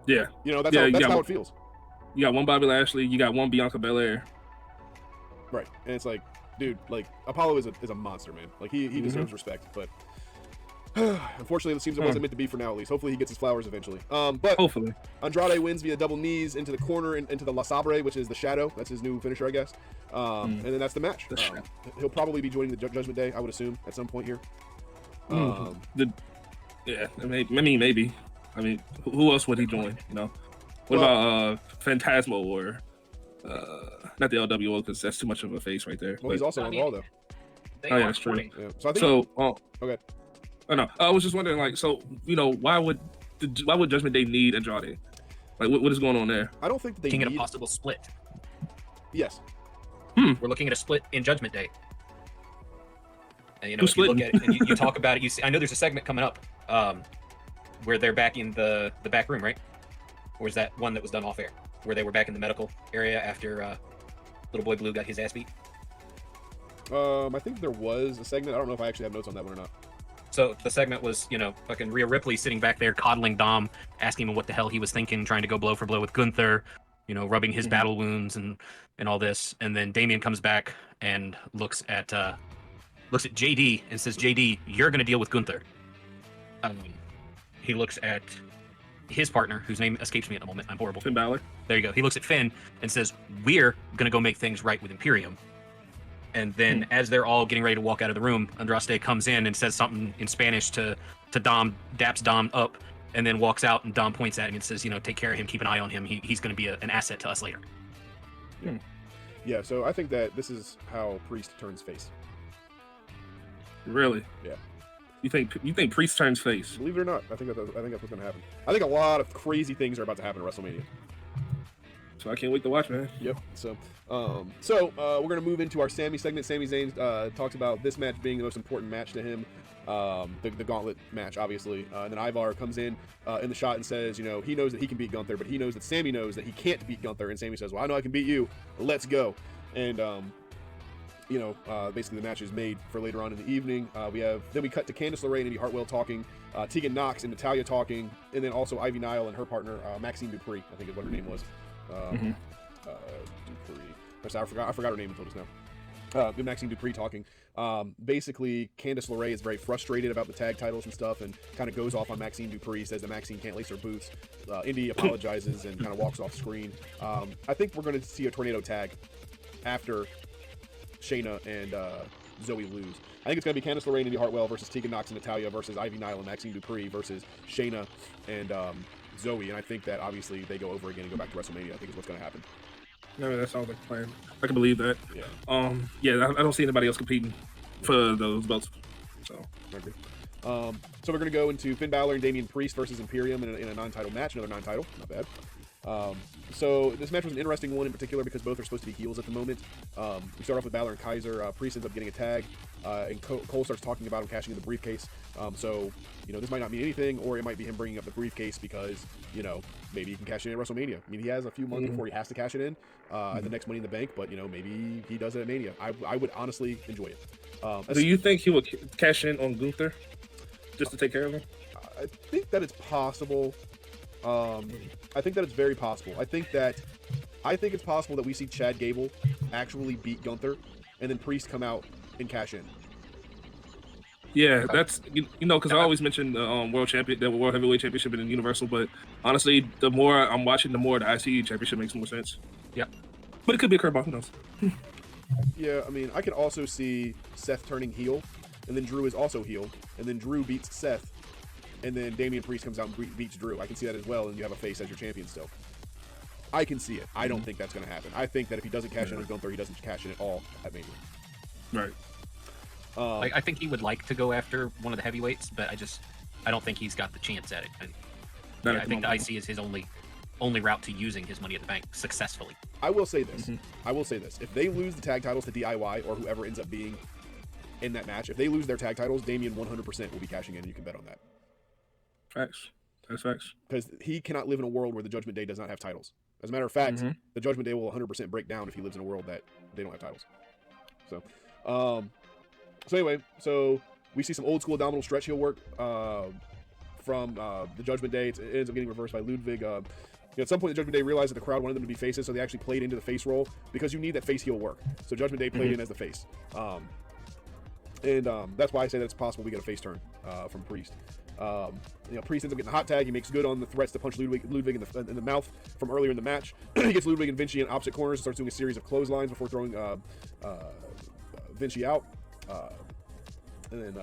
Yeah. That's how it feels. You got one Bobby Lashley. You got one Bianca Belair. Right, and it's like, dude, like, Apollo is a monster, man. Like, he deserves respect, but unfortunately, it seems it wasn't meant to be for now, at least. Hopefully, he gets his flowers eventually. But hopefully, Andrade wins via double knees into the corner and into the La Sabre, which is the Shadow. That's his new finisher, I guess. And then that's the match. He'll probably be joining the Judgment Day, I would assume, at some point here. Maybe. I mean, who else would he join? What about Phantasmo or not the LWO, because that's too much of a face right there. Well, he's also on Raw though. Oh yeah, that's true. Yeah. So I think. Okay. I know. I was just wondering, like, so why would Judgment Day need Andrade? Like, what is going on there? I don't think that they looking need at a possible split. Yes. We're looking at a split in Judgment Day. And if you look at it and you talk about it, you see, I know there's a segment coming up where they're back in the back room, right? Or is that one that was done off air, where they were back in the medical area after Little Boy Blue got his ass beat? I think there was a segment. I don't know if I actually have notes on that one or not. So the segment was, fucking Rhea Ripley sitting back there coddling Dom, asking him what the hell he was thinking, trying to go blow for blow with Gunther, rubbing his battle wounds and all this. And then Damian comes back and looks at JD and says, JD, you're going to deal with Gunther. He looks at his partner, whose name escapes me at the moment, I'm horrible. Finn Balor. There you go. He looks at Finn and says, "We're gonna go make things right with Imperium." And then, as they're all getting ready to walk out of the room, Andrade comes in and says something in Spanish to Dom, daps Dom up, and then walks out. And Dom points at him and says, "Take care of him, keep an eye on him. He's going to be an asset to us later." Yeah. So I think that this is how Priest turns face. Really? Yeah. You think Priest turns face? Believe it or not, I think that's what's going to happen. I think a lot of crazy things are about to happen at WrestleMania. So I can't wait to watch, man. Yep. So we're gonna move into our Sami segment. Sami Zayn talks about this match being the most important match to him, the Gauntlet match, obviously. And then Ivar comes in the shot and says, he knows that he can beat Gunther, but he knows that Sami knows that he can't beat Gunther. And Sami says, "Well, I know I can beat you. Let's go." And basically the match is made for later on in the evening. Then we cut to Candice LeRae and Indy Hartwell talking, Tegan Knox and Natalya talking, and then also Ivy Nile and her partner Maxine Dupree, I think is what her name was. Dupree. I forgot her name until just now. Maxine Dupree talking. Basically, Candice LeRae is very frustrated about the tag titles and stuff, and kind of goes off on Maxine Dupree. Says that Maxine can't lace her boots. Indy apologizes and kind of walks off screen. I think we're going to see a tornado tag after Shayna and Zoey lose. I think it's going to be Candice LeRae and Indy Hartwell versus Tegan Knox and Natalya versus Ivy Nile and Maxine Dupree versus Shayna and Zoey, and I think that obviously they go over again and go back to WrestleMania. I think is what's going to happen. No, that sounds like a plan. I can believe that. Yeah. I don't see anybody else competing for those belts. So. Okay. So we're going to go into Finn Balor and Damian Priest versus Imperium in a non-title match. Another non-title. Not bad. So this match was an interesting one in particular because both are supposed to be heels at the moment. We start off with Balor and Kaiser. Priest ends up getting a tag, and Cole starts talking about him cashing in the briefcase. So this might not mean anything, or it might be him bringing up the briefcase because maybe he can cash it in at WrestleMania. I mean, he has a few months before he has to cash it in at the next Money in the Bank, but maybe he does it at Mania. I would honestly enjoy it. Do you think he would cash in on Gunther just to take care of him? I think that it's possible. I think that it's very possible. I think it's possible that we see Chad Gable actually beat Gunther, and then Priest come out and cash in. Yeah, that's because I always mention the world heavyweight championship in the Universal, but honestly, the more I'm watching, the more the IC championship makes more sense. Yeah, but it could be a curveball. Who knows? Yeah, I mean, I could also see Seth turning heel, and then Drew is also heel, and then Drew beats Seth, and then Damian Priest comes out and beats Drew. I can see that as well, and you have a face as your champion still. I can see it. I don't think that's going to happen. I think that if he doesn't cash in on Gunther, he doesn't cash in at all at Mania. Right. I think he would like to go after one of the heavyweights, but I don't think he's got the chance at it. I think the IC is his only route to using his Money at the Bank successfully. I will say this. If they lose the tag titles to DIY or whoever ends up being in that match, if they lose their tag titles, Damian 100% will be cashing in, and you can bet on that. Facts. That's facts. Because he cannot live in a world where the Judgment Day does not have titles. As a matter of fact, the Judgment Day will 100% break down if he lives in a world that they don't have titles. So anyway, we see some old school abdominal stretch heel work from the Judgment Day. It ends up getting reversed by Ludwig. At some point, the Judgment Day realized that the crowd wanted them to be faces, so they actually played into the face role because you need that face heel work. So Judgment Day played in as the face. That's why I say that it's possible we get a face turn from Priest. Priest ends up getting a hot tag. He makes good on the threats to punch Ludwig in the mouth from earlier in the match. He gets Ludwig and Vinci in opposite corners and starts doing a series of clotheslines before throwing Vinci out. And then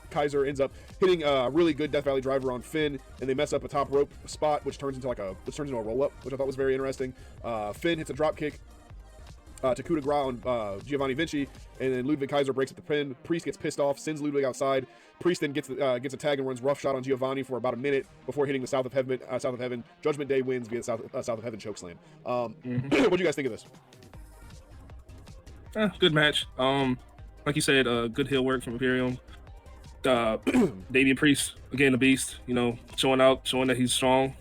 Kaiser ends up hitting a really good Death Valley driver on Finn, and they mess up a top rope spot, which turns into a roll up, which I thought was very interesting. Finn hits a drop kick to coup de grace on Giovanni Vinci, and then Ludwig Kaiser breaks at the pin. Priest gets pissed off, sends Ludwig outside. Priest then gets a tag and runs rough shot on Giovanni for about a minute before hitting the South of Heaven. Judgment Day wins via South of Heaven chokeslam. What do you guys think of this? Good match. Like you said, good heel work from Imperium. Damian Priest, again, the beast, showing that he's strong.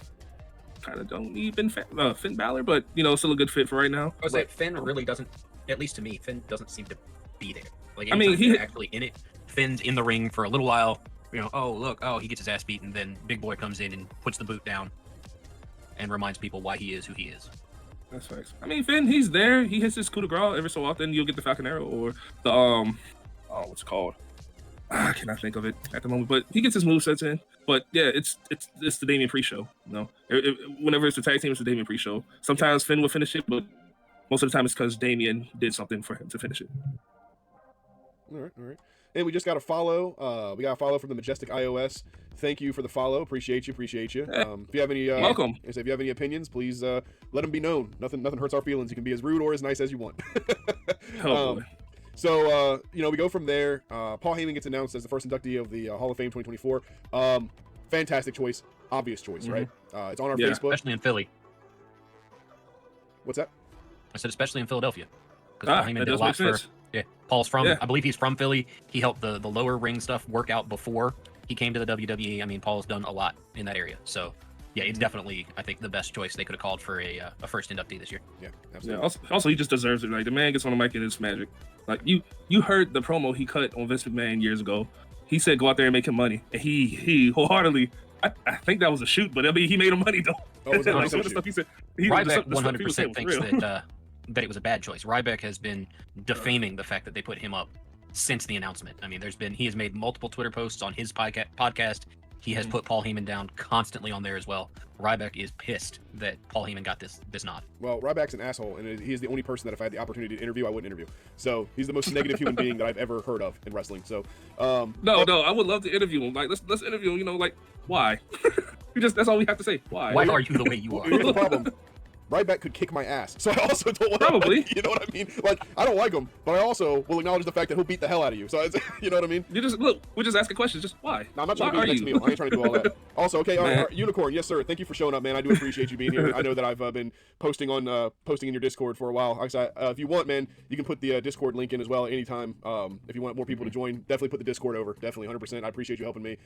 Kind of don't need Finn Balor, but, still a good fit for right now. I was like, Finn really doesn't, at least to me, Finn doesn't seem to be there. Like, he's actually in it. Finn's in the ring for a little while. He gets his ass beaten. Then Big Boy comes in and puts the boot down and reminds people why he is who he is. That's facts. Finn, he's there. He hits his coup de grace every so often. You'll get the Falcon Arrow or the what's it called? I cannot think of it at the moment, but he gets his movesets in. But yeah, it's the Damian pre-show. Whenever it's the tag team, it's the Damian pre-show. Sometimes Finn will finish it, but most of the time it's because Damian did something for him to finish it. All right. And we just got a follow. We got a follow from the Majestic iOS. Thank you for the follow. Appreciate you. If you have any welcome. If you have any opinions, please let them be known. Nothing hurts our feelings. You can be as rude or as nice as you want. Boy. So we go from there. Paul Heyman gets announced as the first inductee of the Hall of Fame 2024. Fantastic choice, obvious choice, right? It's on our Facebook, especially in Philly. What's that? I said especially in Philadelphia because Paul Heyman did a lot sense. Paul's from. I believe he's from Philly. He helped the lower ring stuff work out before he came to the WWE. I mean, Paul's done a lot in that area. So, yeah, it's definitely, I think, the best choice they could have called for a first inductee this year. Yeah, absolutely. Yeah, also, he just deserves it. Like, the man gets on the mic and it's magic. Like, you heard the promo he cut on Vince McMahon years ago. He said go out there and make him money. And he wholeheartedly, I think that was a shoot, but I mean, he made him money, though. Oh, it was like, some of the stuff he said. Ryback 100% thinks that it was a bad choice. Ryback has been defaming the fact that they put him up since the announcement. I mean, he has made multiple Twitter posts on his podcast. He has put Paul Heyman down constantly on there as well. Ryback is pissed that Paul Heyman got this nod. Well, Ryback's an asshole, and he is the only person that if I had the opportunity to interview, I wouldn't interview. So he's the most negative human being that I've ever heard of in wrestling. So no, I would love to interview him. Like, let's interview him. Like, why? That's all we have to say. Why? Why are you the way you are? Here's the problem. Ryback could kick my ass, so I also don't want probably. You know what I mean? Like, I don't like him, but I also will acknowledge the fact that he'll beat the hell out of you. So you know what I mean? You just look. We're just asking questions. Just why? No, I'm not trying to be the next meal. I ain't trying to do all that. Also, okay, Unicorn, yes sir. Thank you for showing up, man. I do appreciate you being here. I know that I've been posting in your Discord for a while. Like I said, if you want, man, you can put the Discord link in as well anytime. If you want more people to join, definitely put the Discord over. Definitely, 100%. I appreciate you helping me.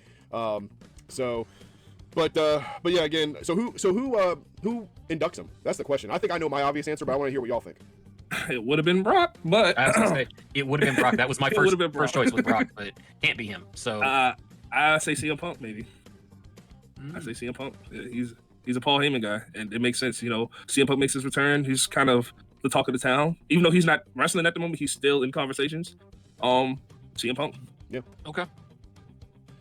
But yeah, again, so who inducts him? That's the question. I think I know my obvious answer, but I want to hear what y'all think. It would have been Brock, but I was gonna say, it would have been Brock. That was my first choice with Brock, but it can't be him. So I say CM Punk maybe. I say CM Punk. He's a Paul Heyman guy, and it makes sense. CM Punk makes his return. He's kind of the talk of the town, even though he's not wrestling at the moment. He's still in conversations. CM Punk. Yeah. Okay.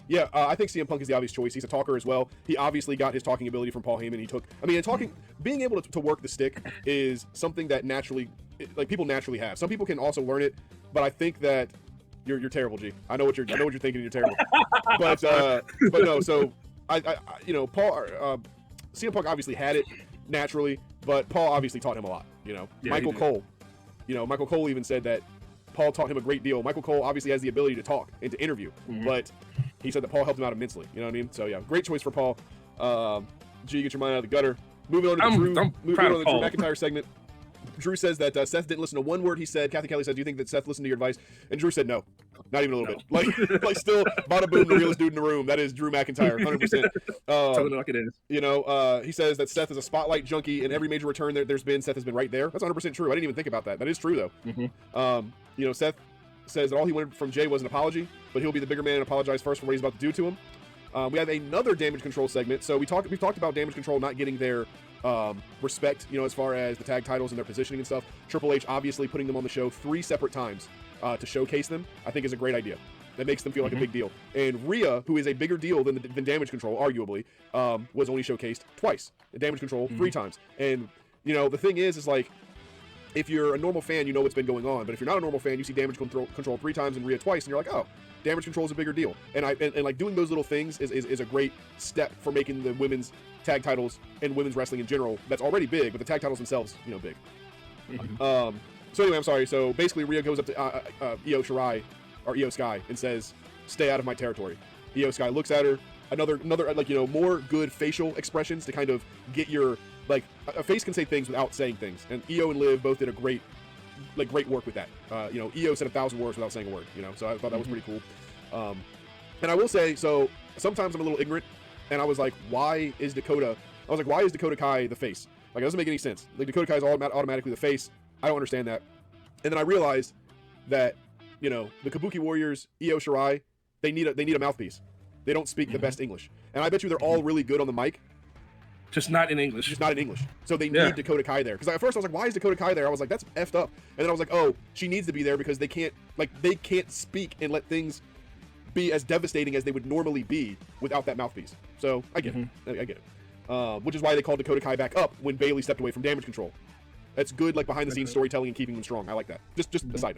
Yeah, I think CM Punk is the obvious choice. He's a talker as well. He obviously got his talking ability from Paul Heyman. Being able to work the stick is something that people naturally have. Some people can also learn it, but I think that you're terrible, G. I know what you're thinking. You're terrible. but no. So Paul, CM Punk obviously had it naturally, but Paul obviously taught him a lot. Yeah, Michael Cole. Michael Cole even said that Paul taught him a great deal. Michael Cole obviously has the ability to talk and to interview, but he said that Paul helped him out immensely. You know what I mean? So yeah, great choice for Paul. G, get your mind out of the gutter. Moving on to the Drew McIntyre segment. Drew says that Seth didn't listen to one word he said. Kathy Kelly said, "Do you think that Seth listened to your advice?" And Drew said, "No, not even a little bit." Like still, bada boom, the realest dude in the room. That is Drew McIntyre, 100%. Tell it like it is. He says that Seth is a spotlight junkie, and every major return there's been, Seth has been right there. That's 100% true. I didn't even think about that. That is true though. Seth says that all he wanted from Jey was an apology, but he'll be the bigger man and apologize first for what he's about to do to him. We have another Damage Control segment. So we've talked about Damage Control not getting their respect, as far as the tag titles and their positioning and stuff. Triple H obviously putting them on the show 3 separate times to showcase them, I think is a great idea. That makes them feel like a big deal. And Rhea, who is a bigger deal than Damage Control, arguably, was only showcased twice. Damage Control 3 times. And the thing is like, if you're a normal fan, you know what's been going on. But if you're not a normal fan, you see Damage Control 3 times and Rhea twice, and you're like, oh, Damage Control is a bigger deal. And like doing those little things is a great step for making the women's tag titles and women's wrestling in general, that's already big, but the tag titles themselves, big. So anyway, I'm sorry. So basically, Rhea goes up to Io Shirai or Io Sky and says, "Stay out of my territory." Io Sky looks at her. Another more good facial expressions to kind of get your, like, a face can say things without saying things, and Io and Liv both did a great work with that. Io said 1,000 words without saying a word. So I thought that was pretty cool. And I will say, so sometimes I'm a little ignorant, and I was like, why is Dakota Kai the face? Like, it doesn't make any sense. Like, Dakota Kai is automatically the face. I don't understand that. And then I realized that the Kabuki Warriors, Io Shirai, they need a mouthpiece. They don't speak the best English, and I bet you they're all really good on the mic. Just not in English. So they need Dakota Kai there. Because at first I was like, why is Dakota Kai there? I was like, that's effed up. And then I was like, oh, she needs to be there because they can't speak and let things be as devastating as they would normally be without that mouthpiece. So I get it. I get it. Which is why they called Dakota Kai back up when Bayley stepped away from Damage Control. That's good, like behind the scenes storytelling and keeping them strong. I like that. Just a side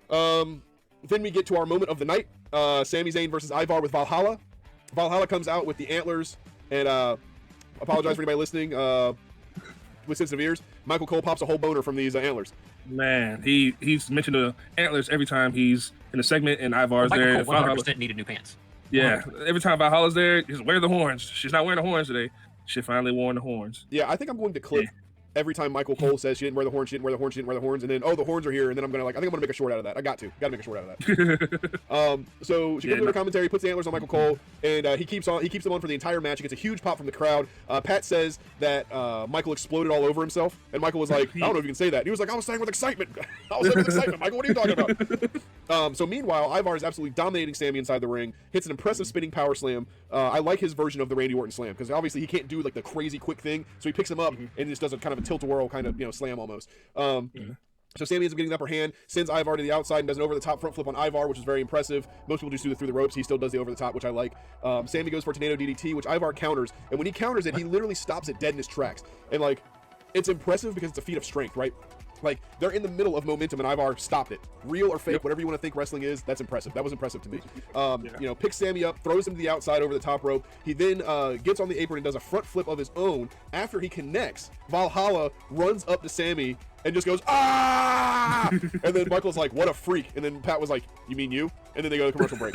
note. Then we get to our moment of the night. Sami Zayn versus Ivar with Valhalla. Valhalla comes out with the antlers, and apologize for anybody listening with sensitive ears. Michael Cole pops a whole boner from these antlers. Man, he's mentioned the antlers every time he's in a segment, and Ivar's Michael there. Cole 100% needed new pants. Yeah, every time Valhalla's there, he's wearing the horns. She's not wearing the horns today. She finally wore the horns. Yeah, I think I'm going to clip every time Michael Cole says she didn't wear the horns, she didn't wear the horns, she didn't wear the horns, and then, oh, the horns are here, and then I'm gonna, like, I think I'm gonna make a short out of that. I got to make a short out of that. So she comes to the commentary, puts the antlers on Michael Cole, and he keeps them on for the entire match. He gets a huge pop from the crowd. Pat says that Michael exploded all over himself, and Michael was like, I don't know if you can say that. And he was like, I was saying with excitement. Michael, what are you talking about? So meanwhile, Ivar is absolutely dominating Sami inside the ring, hits an impressive spinning power slam. I like his version of the Randy Orton slam, because obviously he can't do like the crazy quick thing, so he picks him up and just does a kind of a tilt-a-whirl kind of, slam almost. So Sami ends up getting the upper hand, sends Ivar to the outside, and does an over-the-top front flip on Ivar, which is very impressive. Most people just do it through the ropes. He still does the over-the-top, which I like. Sami goes for a tornado DDT, which Ivar counters, and when he counters it, he literally stops it dead in his tracks. And, like, it's impressive because it's a feat of strength, right? Like, they're in the middle of momentum, and Ivar stopped it. Real or fake, whatever you want to think wrestling is, that's impressive. That was impressive to me. Picks Sami up, throws him to the outside over the top rope. He then gets on the apron and does a front flip of his own. After he connects, Valhalla runs up to Sami and just goes, ah! And then Michael's like, what a freak. And then Pat was like, you mean you? And then they go to commercial break.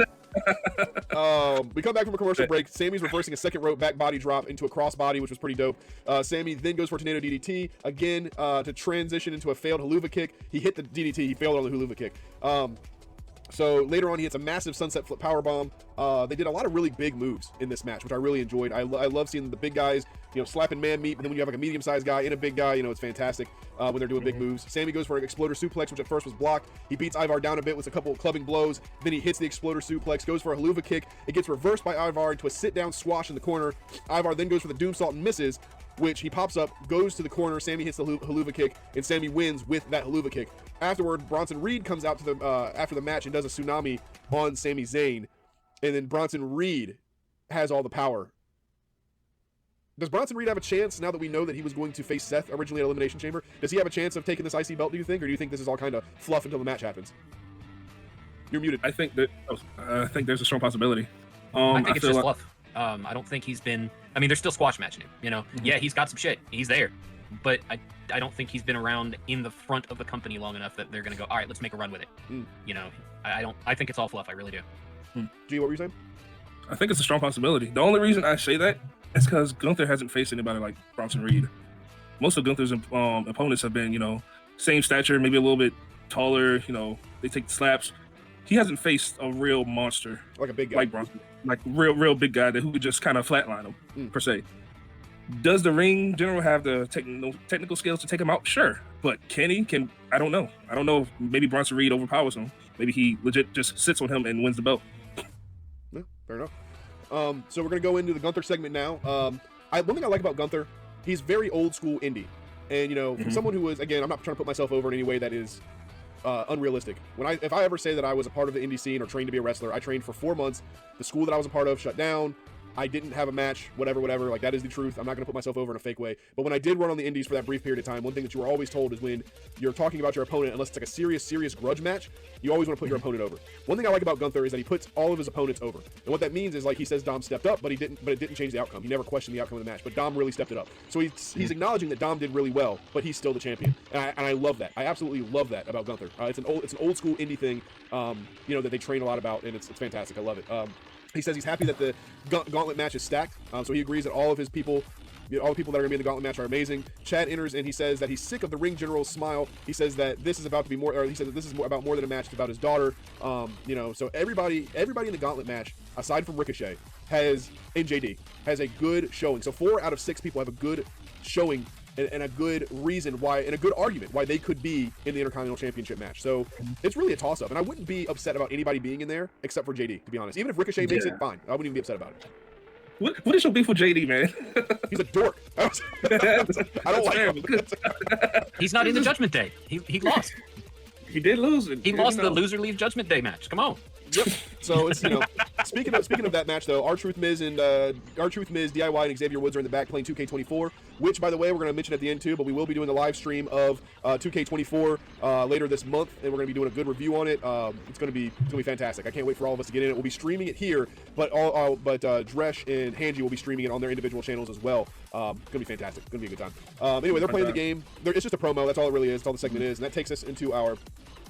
We come back from a commercial break. Sami's reversing a second rope back body drop into a crossbody, which was pretty dope. Sami then goes for a tornado DDT again to transition into a failed haluva kick. He hit the DDT. He failed on the haluva kick. So later on, he hits a massive sunset flip powerbomb. They did a lot of really big moves in this match, which I really enjoyed. I love seeing the big guys, slapping man meat, but then when you have like a medium-sized guy and a big guy, it's fantastic when they're doing big moves. Sami goes for an exploder suplex, which at first was blocked. He beats Ivar down a bit with a couple of clubbing blows. Then he hits the exploder suplex, goes for a haluva kick. It gets reversed by Ivar into a sit-down squash in the corner. Ivar then goes for the doomsault and misses, which he pops up, goes to the corner. Sami hits the haluva kick, and Sami wins with that haluva kick. Afterward, Bronson Reed comes out to the after the match and does a tsunami on Sami Zayn, and then Bronson Reed has all the power. Does Bronson Reed have a chance now that we know that he was going to face Seth originally at Elimination Chamber? Does he have a chance of taking this IC belt, do you think, or do you think this is all kind of fluff until the match happens? You're muted. I think there's a strong possibility. I think it's just fluff. I don't think he's been. I mean, they're still squash matching him. Yeah, he's got some shit. He's there, but I don't think he's been around in the front of the company long enough that they're gonna go, all right, let's make a run with it. I think it's all fluff. I really do. G, what were you saying? I think it's a strong possibility. The only reason I say that is because Gunther hasn't faced anybody like Bronson Reed. Most of Gunther's opponents have been, same stature, maybe a little bit taller. They take the slaps. He hasn't faced a real monster like a big guy, like Bronson, like real big guy who could just kind of flatline him per se. Does the ring general have the technical skills to take him out? Sure, but can he? I don't know. I don't know if maybe Bronson Reed overpowers him. Maybe he legit just sits on him and wins the belt. Yeah, fair enough. So we're gonna go into the Gunther segment now. One thing I like about Gunther, he's very old school indie, and from someone who is, again, I'm not trying to put myself over in any way that is unrealistic. If I ever say that I was a part of the indie scene or trained to be a wrestler, I trained for 4 months. The school that I was a part of shut down. I didn't have a match, whatever. Like, that is the truth. I'm not going to put myself over in a fake way. But when I did run on the indies for that brief period of time, one thing that you were always told is when you're talking about your opponent, unless it's like a serious grudge match, you always want to put your opponent over. One thing I like about Gunther is that he puts all of his opponents over. And what that means is, like, he says Dom stepped up, but it didn't change the outcome. He never questioned the outcome of the match, but Dom really stepped it up. So he's acknowledging that Dom did really well, but he's still the champion. And I love that. I absolutely love that about Gunther. It's an old school indie thing, that they train a lot about, and it's fantastic. I love it. He says he's happy that the gauntlet match is stacked, so he agrees that all of his people, all the people that are going to be in the gauntlet match are amazing. Chad enters, and he says that he's sick of the ring general's smile. He says that this is about to be more, or he says that this is about more than a match. It's about his daughter. So everybody in the gauntlet match, aside from Ricochet, and JD, has a good showing. So 4 out of 6 people have a good showing and a good reason why, and a good argument why they could be in the Intercontinental Championship match. So it's really a toss-up, and I wouldn't be upset about anybody being in there except for JD, to be honest. Even if Ricochet makes it, fine. I wouldn't even be upset about it. What is your beef with JD, man? He's a dork. I don't like him. He's not in the Judgment Day. He lost. He did lose. He lost the loser leave Judgment Day match. Come on. Yep. So it's speaking of that match though, R-Truth Miz and DIY and Xavier Woods are in the back playing 2K24, which by the way we're going to mention at the end too, but we will be doing the live stream of 2K24 later this month, and we're going to be doing a good review on it. It's going to be fantastic. I can't wait for all of us to get in it. We'll be streaming it here, but Dresh and Hanji will be streaming it on their individual channels as well. Going to be fantastic. Going to be a good time. Anyway, they're playing the game. It's just a promo. That's all it really is. That's all the segment is, and that takes us into our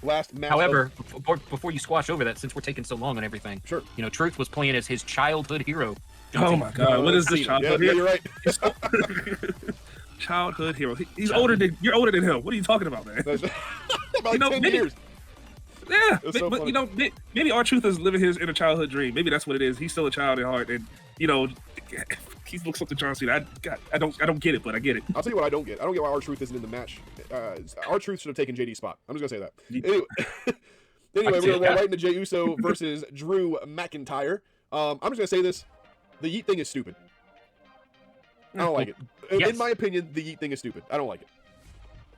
last match. However, before you squash over that, since we're taking so long on everything, sure. Truth was playing as his childhood hero. Oh my God, what is this childhood hero? Yeah, you're right. Childhood hero. He's older than you're older than him. What are you talking about, man? About 10 years. Yeah, so but maybe R-Truth is living his inner childhood dream. Maybe that's what it is. He's still a child at heart, and he looks up to John Cena. I don't get it, but I get it. I'll tell you what I don't get. I don't get why R-Truth isn't in the match. R-Truth should have taken JD's spot. I'm just gonna say that. Anyway, we're gonna roll right into Jey Uso versus Drew McIntyre. I'm just gonna say this: the Yeet thing is stupid. I don't like it. Yes. In my opinion, the Yeet thing is stupid. I don't like it.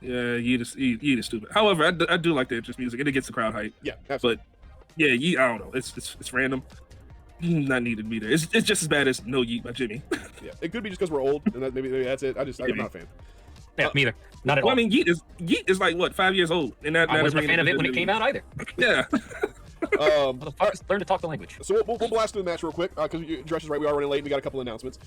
Yeah, Yeet is stupid. However, I do like the entrance music, and it gets the crowd hype. Yeah, absolutely. But yeah, Yeet, I don't know. It's random. Not needed to be there. It's just as bad as No Yeet by Jimmy. Yeah, it could be just because we're old, and maybe that's it. I'm not a fan. Yeah, me either. Not at all. I mean, Yeet is like what, 5 years old, and I wasn't a fan of it when it came out either. Yeah. Learn to talk the language. So we'll blast through the match real quick because Dresh is right. We are running late. We got a couple announcements.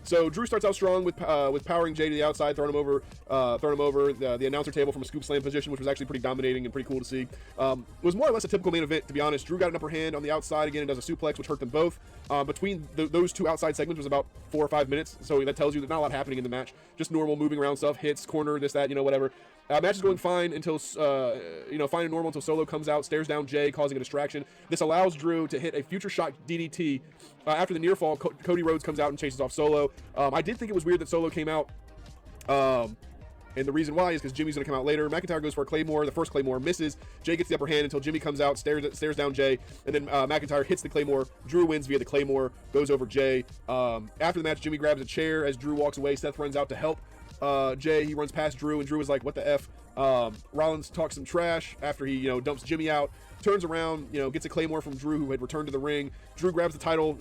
So Drew starts out strong with powering Jey to the outside, throwing him over the announcer table from a scoop slam position, which was actually pretty dominating and pretty cool to see. It was more or less a typical main event, to be honest. Drew got an upper hand on the outside again and does a suplex, which hurt them both. Between those two outside segments was about 4 or 5 minutes, so that tells you there's not a lot happening in the match. Just normal moving around stuff, hits, corner, this, that, whatever. Match is going fine until, fine and normal until Solo comes out, stares down Jey, causing a distraction. This allows Drew to hit a future shock DDT. After the near fall, Cody Rhodes comes out and chases off Solo. I did think it was weird that Solo came out. And the reason why is because Jimmy's going to come out later. McIntyre goes for a Claymore. The first Claymore misses. Jey gets the upper hand until Jimmy comes out, stares down Jey, and then McIntyre hits the Claymore. Drew wins via the Claymore, goes over Jey. After the match, Jimmy grabs a chair as Drew walks away. Seth runs out to help Jey. He runs past Drew, and Drew is like, what the F? Rollins talks some trash after he, dumps Jimmy out. Turns around, gets a Claymore from Drew, who had returned to the ring. Drew grabs the title,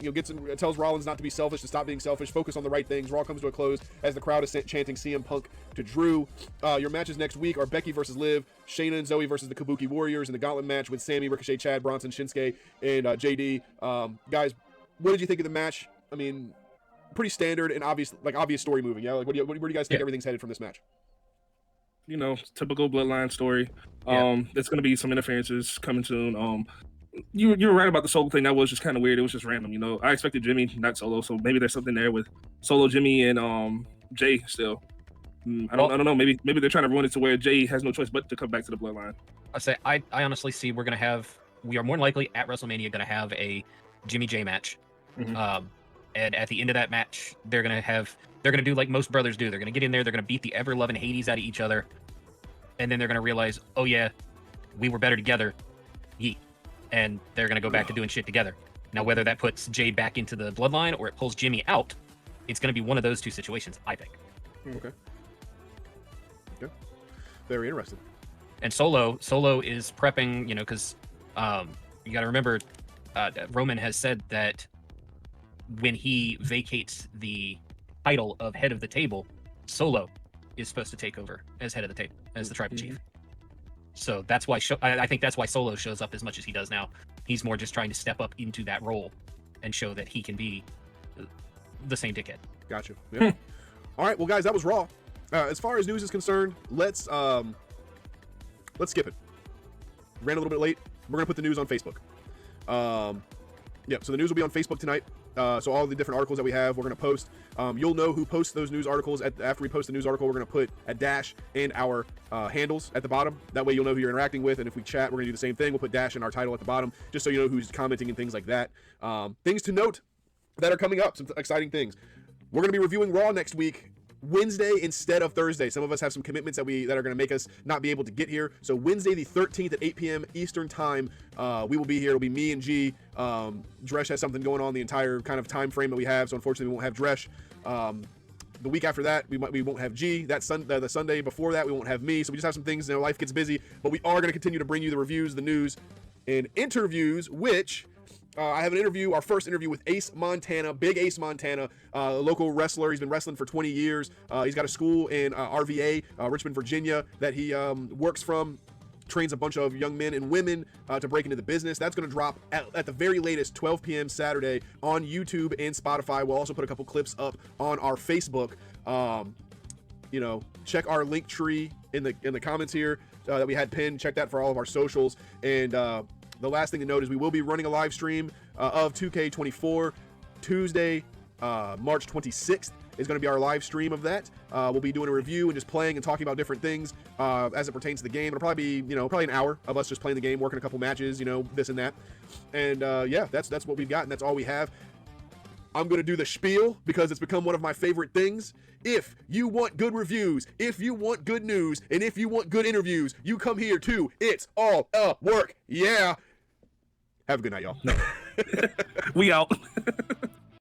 tells Rollins not to be selfish, to stop being selfish, focus on the right things. Raw comes to a close as the crowd is chanting CM Punk to Drew. Your matches next week are Becky versus Liv, Shayna and Zoey versus the Kabuki Warriors in the Gauntlet match with Sami, Ricochet, Chad, Bronson, Shinsuke, and JD. Guys, what did you think of the match? I mean, pretty standard and obvious story moving. Yeah, like where do you guys think everything's headed from this match? Typical Bloodline story. There's going to be some interferences coming soon. You were right about the Solo thing. That was just kind of weird. It was just random. I expected Jimmy, not Solo, so maybe there's something there with Solo, Jimmy, and Jey still. I don't know. Maybe they're trying to ruin it to where Jey has no choice but to come back to the Bloodline. I honestly see we are more than likely at WrestleMania going to have a Jimmy Jey match. Mm-hmm. And at the end of that match, they're gonna do like most brothers do. They're gonna get in there. They're gonna beat the ever-loving Hades out of each other, and then they're gonna realize, oh yeah, we were better together, yeet, and they're gonna go back to doing shit together. Now, whether that puts Jey back into the Bloodline or it pulls Jimmy out, it's gonna be one of those two situations, I think. Okay. Very interesting. And Solo is prepping, because you got to remember, Roman has said that when he vacates the title of head of the table, Solo is supposed to take over as head of the table, as the tribal chief. So that's why I think that's why Solo shows up as much as he does now. He's more just trying to step up into that role and show that he can be the same dickhead. Gotcha. Yeah. All right, well, guys, that was Raw. As far as news is concerned, let's skip it. Ran a little bit late. We're gonna put the news on Facebook. So the news will be on Facebook tonight. So all the different articles that we have, we're going to post. You'll know who posts those news articles. After we post the news article, we're going to put a dash and our handles at the bottom. That way you'll know who you're interacting with. And if we chat, we're going to do the same thing. We'll put dash and our title at the bottom, just so you know who's commenting and things like that. Things to note that are coming up, some exciting things. We're going to be reviewing Raw next week, Wednesday instead of Thursday. Some of us have some commitments that are going to make us not be able to get here. So Wednesday the 13th at 8 p.m. Eastern time, we will be here. It'll be me and G. Dresh has something going on the entire kind of time frame that we have, so unfortunately we won't have Dresh. The week after that, we won't have G. The Sunday before that, we won't have me. So we just have some things. Life gets busy, but we are going to continue to bring you the reviews, the news, in interviews, which I have an interview, our first interview with Ace Montana, big Ace Montana, a local wrestler. He's been wrestling for 20 years. He's got a school in RVA, Richmond, Virginia, that he works from, trains a bunch of young men and women to break into the business. That's going to drop at the very latest 12 p.m. Saturday on YouTube and Spotify. We'll also put a couple clips up on our Facebook. You know, check our link tree in the comments here that we had pinned. Check that for all of our socials. And the last thing to note is we will be running a live stream of 2K24 Tuesday, March 26th is going to be our live stream of that. We'll be doing a review and just playing and talking about different things as it pertains to the game. It'll probably be, probably an hour of us just playing the game, working a couple matches, this and that. And yeah, that's what we've got, and that's all we have. I'm going to do the spiel because it's become one of my favorite things. If you want good reviews, if you want good news, and if you want good interviews, you come here too. It's all work. Yeah. Have a good night, y'all. We out.